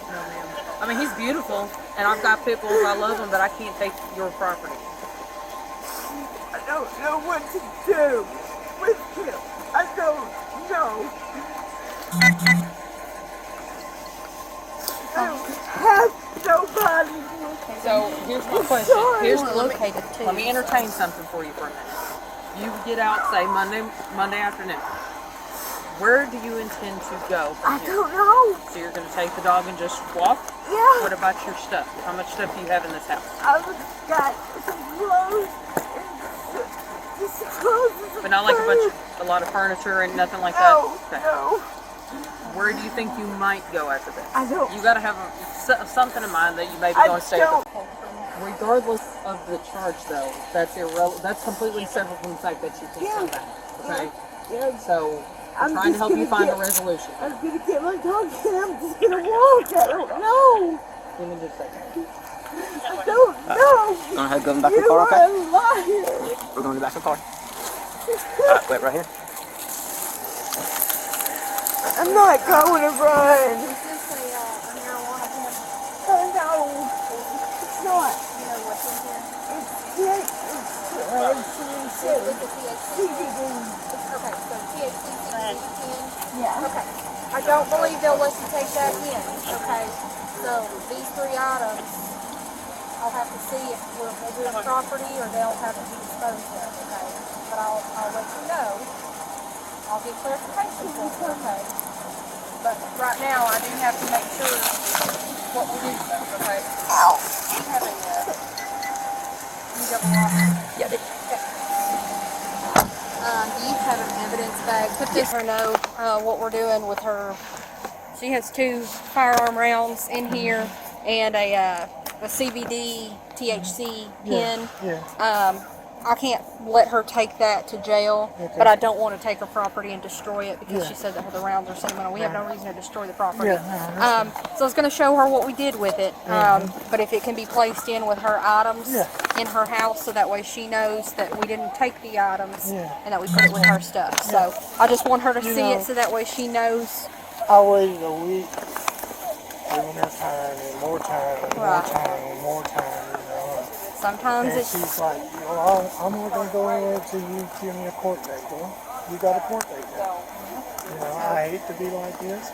[SPEAKER 6] No, ma'am. I mean, he's beautiful, and I've got pit bulls. I love them, but I can't take your property.
[SPEAKER 3] I don't know what to do with him. I don't know. I don't have nobody.
[SPEAKER 6] So here's my question.
[SPEAKER 3] sorry.
[SPEAKER 6] Here's
[SPEAKER 7] We're located too.
[SPEAKER 6] Let me entertain something for you for a minute. You get out, say Monday afternoon. Where do you intend to go from
[SPEAKER 3] I
[SPEAKER 6] here?
[SPEAKER 3] don't know.
[SPEAKER 6] So you're going to take the dog and just walk?
[SPEAKER 3] Yeah.
[SPEAKER 6] What about your stuff? How much stuff do you have in this house?
[SPEAKER 3] I've got some clothes and just some clothes and some
[SPEAKER 6] But not like
[SPEAKER 3] food.
[SPEAKER 6] a lot of furniture and nothing like
[SPEAKER 3] No,
[SPEAKER 6] that? Okay.
[SPEAKER 3] no.
[SPEAKER 6] Where do you think you might go after this?
[SPEAKER 3] I don't.
[SPEAKER 6] You got to have something in mind that you may be
[SPEAKER 3] I
[SPEAKER 6] going to stay
[SPEAKER 3] don't.
[SPEAKER 6] Regardless of the charge, though, that's irrelevant. That's completely separate from the fact that you can't come back. Okay.
[SPEAKER 3] Yeah.
[SPEAKER 6] So
[SPEAKER 3] I'm
[SPEAKER 6] I'm trying to
[SPEAKER 3] just
[SPEAKER 6] help you
[SPEAKER 3] gonna
[SPEAKER 6] find a
[SPEAKER 3] get-
[SPEAKER 6] resolution.
[SPEAKER 3] I'm gonna get my dog and I'm just gonna walk. I don't know.
[SPEAKER 6] Give me just a second.
[SPEAKER 3] I don't know.
[SPEAKER 1] Gonna head going back to the
[SPEAKER 3] You
[SPEAKER 1] car,
[SPEAKER 3] are
[SPEAKER 1] okay?
[SPEAKER 3] a liar.
[SPEAKER 1] We're going to the back of the car. Wait, right here.
[SPEAKER 3] I'm not going to run.
[SPEAKER 7] Is this a marijuana pen?
[SPEAKER 3] Oh, no. It's not.
[SPEAKER 7] You know what's in here?
[SPEAKER 3] It's
[SPEAKER 7] With the THC.
[SPEAKER 3] CBD.
[SPEAKER 7] Okay, so THC, CBD, pen.
[SPEAKER 3] Yeah.
[SPEAKER 7] Okay. I don't believe they'll let you take that in. Okay. So these 3 items, I'll have to see if we'll do a property or they'll have to be disposed of. Okay. But I'll let you know. I'll get clarification for you. Okay. But right now, I do have to make sure what we do. Okay.
[SPEAKER 3] Ow.
[SPEAKER 7] You have a you double lock.
[SPEAKER 1] Yeah,
[SPEAKER 7] Do you have an evidence bag? Put this her know what we're doing with her. She has 2 firearm rounds in here and a CBD THC pen.
[SPEAKER 4] Yeah.
[SPEAKER 7] I can't let her take that to jail, but I don't want to take her property and destroy it because she said that the rounds are sentimental. We have no reason to destroy the property. So I was going to show her what we did with it, but if it can be placed in with her items in her house, so that way she knows that we didn't take the items and that we put it with her stuff. So I just want her to see it so that way she knows.
[SPEAKER 4] I waited a week, giving her time and more time and more time and more time, you know.
[SPEAKER 7] Sometimes
[SPEAKER 4] And
[SPEAKER 7] it's
[SPEAKER 4] she's like, well, I'm not going to go anywhere until you give me a court date. Well, you got a court date now. You know, I hate to be like this.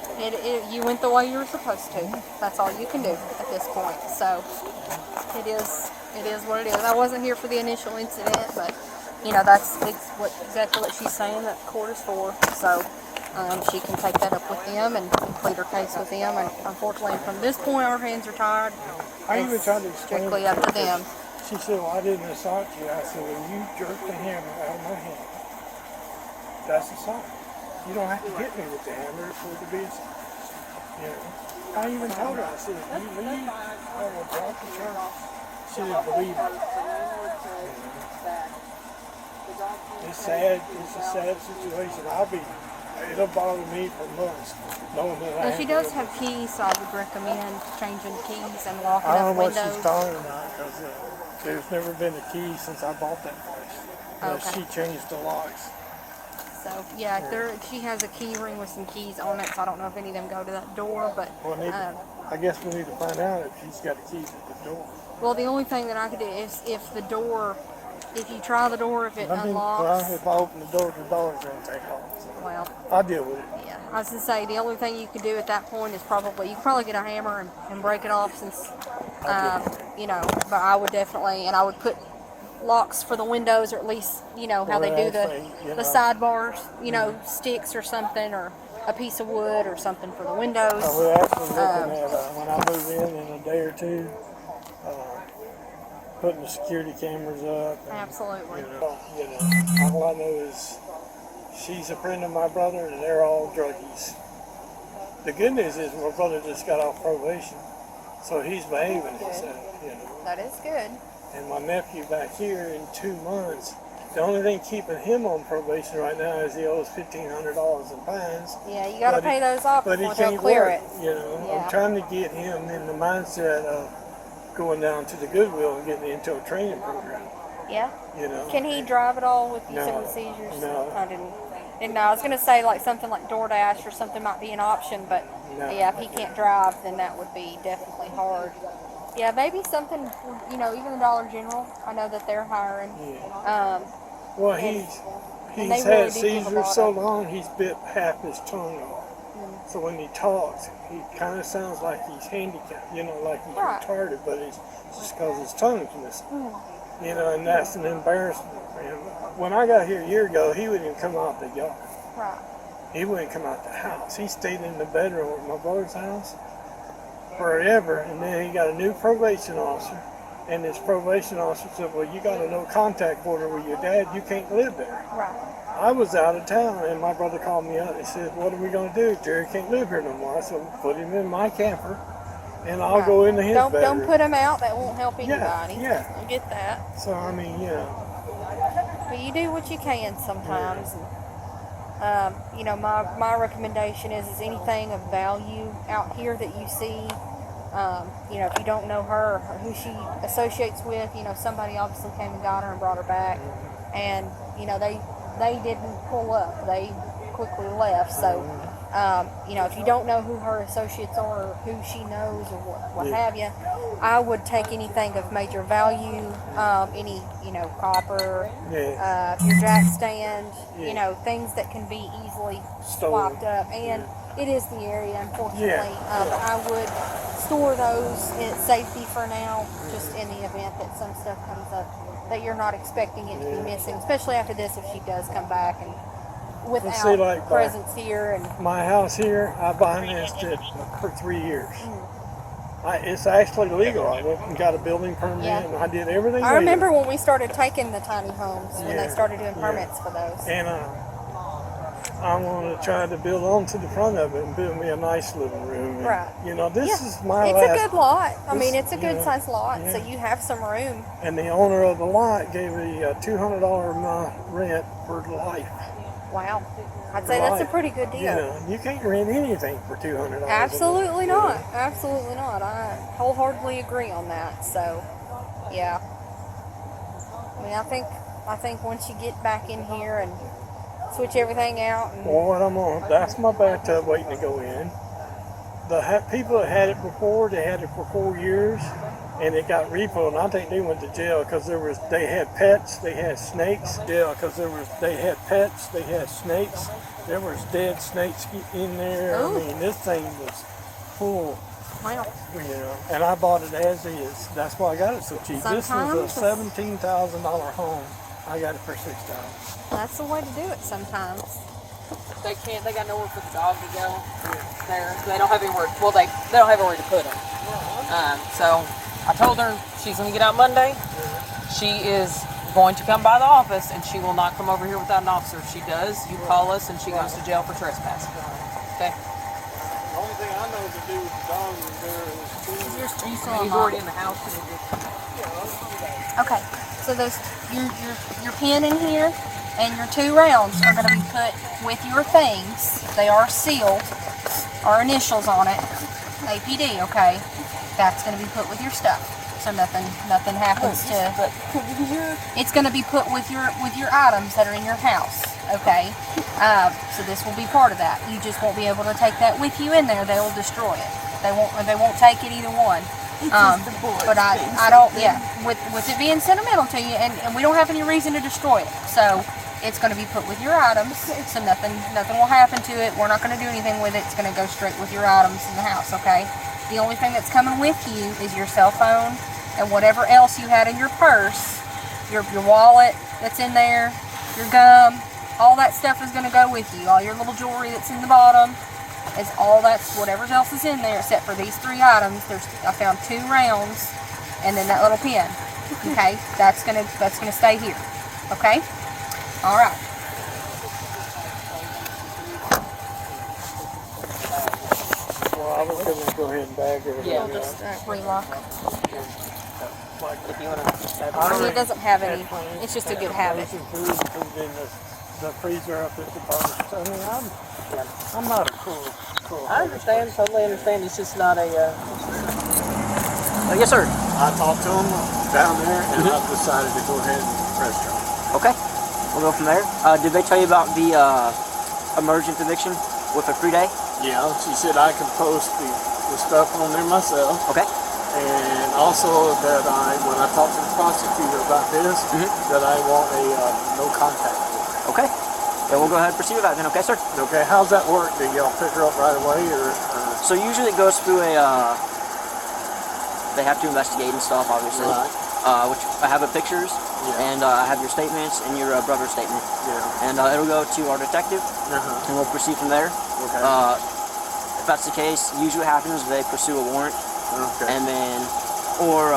[SPEAKER 7] you went the way you were supposed to. That's all you can do at this point. So it is what it is. I wasn't here for the initial incident, but you know that's exactly what she's saying that the court is for. So she can take that up with them and complete her case with them. And unfortunately, from this point, our hands are tied.
[SPEAKER 4] I even
[SPEAKER 7] It's
[SPEAKER 4] tried to explain
[SPEAKER 7] strictly
[SPEAKER 4] it
[SPEAKER 7] up to them.
[SPEAKER 4] She said, well, I didn't assault you. I said, well, you jerked the hammer out of my hand. That's assault. You don't have to hit me with the hammer for it to be assault. You know, I even told her, I said, if you leave, I will drop the charge. She didn't believe it. It's sad. It's a sad situation. It'll bother me for months knowing that
[SPEAKER 7] Well, she does have keys, so I would recommend changing keys and locking
[SPEAKER 4] I don't
[SPEAKER 7] up
[SPEAKER 4] know what
[SPEAKER 7] windows.
[SPEAKER 4] she's talking about because there's never been a key since I bought that place.
[SPEAKER 7] Okay.
[SPEAKER 4] She changed the locks.
[SPEAKER 7] So yeah, she has a key ring with some keys on it. So I don't know if any of them go to that door, but
[SPEAKER 4] I guess we need to find out if she's got the keys at the door.
[SPEAKER 7] well, the only thing that I could do is if you try the door, if it unlocks.
[SPEAKER 4] If I open the door's going to take off. So
[SPEAKER 7] Well,
[SPEAKER 4] I'll deal with it.
[SPEAKER 7] yeah, I was gonna say the only thing you could do at that point is you could probably get a hammer and break it off since, you know. But I would definitely, and I would put locks for the windows, or at least how they do the sidebars, sticks or something, or a piece of wood or something for the windows.
[SPEAKER 4] We're actually looking at when I move in a day or two, putting the security cameras up. And,
[SPEAKER 7] Absolutely.
[SPEAKER 4] All I know is she's a friend of my brother, and they're all druggies. The good news is my brother just got off probation, so he's behaving himself.
[SPEAKER 7] That is good.
[SPEAKER 4] And my nephew back here in 2 months. The only thing keeping him on probation right now is he owes $1,500 in fines.
[SPEAKER 7] Yeah, you got to pay those off
[SPEAKER 4] But he
[SPEAKER 7] before they'll
[SPEAKER 4] can't
[SPEAKER 7] clear
[SPEAKER 4] work.
[SPEAKER 7] it.
[SPEAKER 4] I'm trying to get him in the mindset of going down to the Goodwill and getting into a training program.
[SPEAKER 7] Yeah.
[SPEAKER 4] You
[SPEAKER 7] Can he drive at all with
[SPEAKER 4] No.
[SPEAKER 7] some seizures?
[SPEAKER 4] No.
[SPEAKER 7] I didn't. And I was going to say something like DoorDash or something might be an option, but
[SPEAKER 4] No.
[SPEAKER 7] yeah, if he can't drive, then that would be definitely hard. Yeah, maybe something, even the Dollar General. I know that they're hiring.
[SPEAKER 4] Yeah. Well,
[SPEAKER 7] and
[SPEAKER 4] he's
[SPEAKER 7] they
[SPEAKER 4] had
[SPEAKER 7] really do give a
[SPEAKER 4] seizures
[SPEAKER 7] lot
[SPEAKER 4] so
[SPEAKER 7] of-
[SPEAKER 4] long he's bit half his tongue off. So when he talks, he kind of sounds like he's handicapped, like he's
[SPEAKER 7] Right.
[SPEAKER 4] retarded, but it's just because his tongue's missing. And that's an embarrassment for him. When I got here a year ago, he wouldn't even come out the yard.
[SPEAKER 7] Right.
[SPEAKER 4] He wouldn't come out the house. He stayed in the bedroom at my brother's house forever, and then he got a new probation officer, and his probation officer said, well, you got a no contact order with your dad, you can't live there.
[SPEAKER 7] Right.
[SPEAKER 4] I was out of town, and my brother called me up and said, what are we going to do? Jerry can't live here no more. I said, well, put him in my camper, and I'll go into his bedroom.
[SPEAKER 7] Don't put him out. That won't help anybody.
[SPEAKER 4] Yeah.
[SPEAKER 7] I get that.
[SPEAKER 4] So, I mean,
[SPEAKER 7] But you do what you can sometimes. And, my recommendation is anything of value out here that you see, if you don't know her or who she associates with, somebody obviously came and got her and brought her back. And, they didn't pull up. They quickly left. So You know, if you don't know who her associates are or who she knows or what have you, I would take anything of major value, any, you know, copper, your jack stand, you know, things that can be easily swapped up. And it is the area, unfortunately. I would store those in safety for now, just in the event that some stuff comes up that you're not expecting it to be missing, especially after this if she does come back and without
[SPEAKER 4] like
[SPEAKER 7] presence here. And
[SPEAKER 4] my house here, I financed for 3 years. It's actually legal. I went and got a building permit, and I did everything.
[SPEAKER 7] I remember when we started taking the tiny homes, when they started doing permits for those.
[SPEAKER 4] And I want to try to build onto the front of it and build me a nice living room. And, you know, this is my
[SPEAKER 7] It's
[SPEAKER 4] last.
[SPEAKER 7] a good lot. I mean, it's a good sized lot, so you have some room.
[SPEAKER 4] And the owner of the lot gave me a $200 a month rent for life.
[SPEAKER 7] Wow. I'd say that's a pretty good deal.
[SPEAKER 4] Yeah, you can't rent anything for $200.
[SPEAKER 7] Absolutely not. Absolutely not. I wholeheartedly agree on that. So, yeah. I mean, I think once you get back in here and switch everything out. And
[SPEAKER 4] well, what I'm on, that's my bathtub waiting to go in. The people that had it before, they had it for 4 years, and it got repoed. And I think they went to jail because they had pets, they had snakes. Yeah, because they had pets, they had snakes. There was dead snakes in there.
[SPEAKER 7] Ooh.
[SPEAKER 4] I mean, this thing was full.
[SPEAKER 7] Wow.
[SPEAKER 4] You know, and I bought it as is. That's why I got it so cheap. This was a $17,000 home. I got it for $6,000.
[SPEAKER 7] That's the way to do it sometimes.
[SPEAKER 6] They can't. They got nowhere for the dog to go. There, they don't have anywhere. Well, they don't have anywhere to put them. So I told her she's going to get out Monday. She is going to come by the office, and she will not come over here without an officer. If she does, you call us, and she goes to jail for trespassing. Okay.
[SPEAKER 4] The only thing I know to do with the dog is
[SPEAKER 6] He's already in the house.
[SPEAKER 7] Okay. So those your pin in here and your 2 rounds are going to be put with your things. They are sealed. Our initials on it. APD. Okay. That's going to be put with your stuff. So nothing happens to. It's going to be put with your items that are in your house. Okay. So this will be part of that. You just won't be able to take that with you in there. They will destroy it. They won't take it either one. But I don't. Yeah. With it being sentimental to you, and we don't have any reason to destroy it. So it's going to be put with your items. So nothing will happen to it. We're not going to do anything with it. It's going to go straight with your items in the house. Okay. The only thing that's coming with you is your cell phone and whatever else you had in your purse, your wallet that's in there, your gum, all that stuff is going to go with you. All your little jewelry that's in the bottom is all that's whatever else is in there except for these 3 items. I found 2 rounds and then that little pin. Okay, that's gonna stay here. Okay, all right.
[SPEAKER 4] I was going to go ahead and bag everything.
[SPEAKER 6] Yeah,
[SPEAKER 7] Just relock.
[SPEAKER 6] if you want to.
[SPEAKER 7] I mean, it doesn't have any. It's just a good habit.
[SPEAKER 4] Food in the freezer up at the bar. I mean, I'm not a cool.
[SPEAKER 6] I understand, totally understand. It's just not a.
[SPEAKER 1] Yes, sir.
[SPEAKER 2] I talked to them down there, and I've decided to go ahead and restaurant.
[SPEAKER 1] Okay. We'll go from there. Did they tell you about the emergent eviction with a free day?
[SPEAKER 2] Yeah, she said I can post the stuff on there myself.
[SPEAKER 1] Okay.
[SPEAKER 2] And also that when I talk to the prosecutor about this, that I want a no contact order.
[SPEAKER 1] Okay. Then we'll go ahead and proceed with that then, okay, sir?
[SPEAKER 2] Okay, how's that work? Do y'all pick her up right away, or?
[SPEAKER 1] So usually it goes through a, they have to investigate and stuff, obviously.
[SPEAKER 2] Right.
[SPEAKER 1] Which I have the pictures, and I have your statements and your brother's statement.
[SPEAKER 2] Yeah.
[SPEAKER 1] And it'll go to our detective, and we'll proceed from there.
[SPEAKER 2] Okay.
[SPEAKER 1] If that's the case, usually what happens is they pursue a warrant,
[SPEAKER 2] Okay.
[SPEAKER 1] and then, or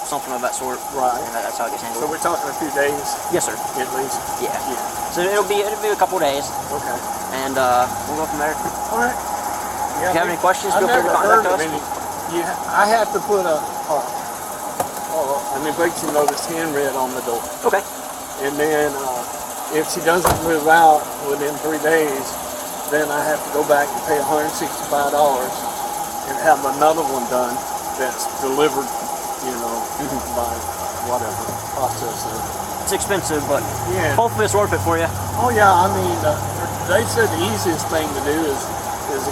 [SPEAKER 1] something of that sort.
[SPEAKER 2] Right.
[SPEAKER 1] And that's how it gets handled.
[SPEAKER 2] So we're talking a few days,
[SPEAKER 1] Yes, sir.
[SPEAKER 2] at least.
[SPEAKER 1] Yeah.
[SPEAKER 2] Yeah.
[SPEAKER 1] So it'll be a couple days,
[SPEAKER 2] Okay.
[SPEAKER 1] and we'll go from there.
[SPEAKER 2] All right.
[SPEAKER 1] If you have any questions,
[SPEAKER 2] I've
[SPEAKER 1] feel free to
[SPEAKER 2] never heard
[SPEAKER 1] contact
[SPEAKER 2] of
[SPEAKER 1] us.
[SPEAKER 2] any. I have to put an eviction notice handwritten on the door.
[SPEAKER 1] Okay.
[SPEAKER 2] And then if she doesn't move out within 3 days, then I have to go back and pay $165 and have another one done that's delivered, by whatever process.
[SPEAKER 1] It's expensive, but
[SPEAKER 2] Yeah.
[SPEAKER 1] hopefully it's worth it for you.
[SPEAKER 2] Oh yeah, I mean, they said the easiest thing to do is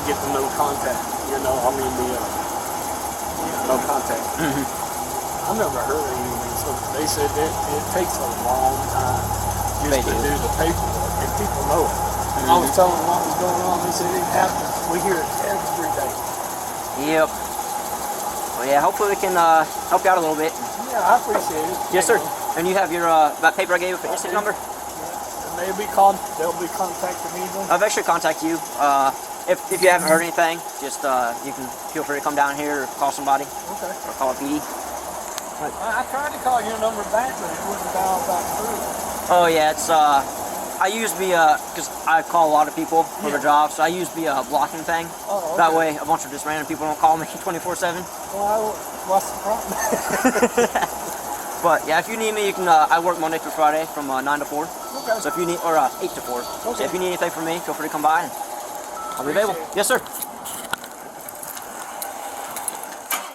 [SPEAKER 2] get the no contact. You know, I mean the no contact. I never heard of anything. So they said that it takes a long time just to do the paperwork, and people know it. I was telling them what was going on. They said it happens. We hear it every day.
[SPEAKER 1] Yep. Well, yeah. Hopefully we can help you out a little bit.
[SPEAKER 2] Yeah, I appreciate it.
[SPEAKER 1] Yes, sir. And you have your that paper I gave you for instant number.
[SPEAKER 2] And they'll be contacting me then.
[SPEAKER 1] I'll eventually contact you. If you haven't heard anything, just you can feel free to come down here or call somebody.
[SPEAKER 2] Okay.
[SPEAKER 1] Or call a PD.
[SPEAKER 2] I tried to call your number back, but it wouldn't dial back through.
[SPEAKER 1] Oh yeah, it's I use the because I call a lot of people for their jobs, so I use the blocking thing.
[SPEAKER 2] Oh, okay.
[SPEAKER 1] That way, a bunch of just random people don't call me 24/7.
[SPEAKER 2] Well, what's the problem?
[SPEAKER 1] But yeah, if you need me, you can. I work Monday through Friday from 9 to 4.
[SPEAKER 2] Okay.
[SPEAKER 1] So if you need, or 8 to 4. So if you need anything from me, feel free to come by and I'll be available. Yes, sir.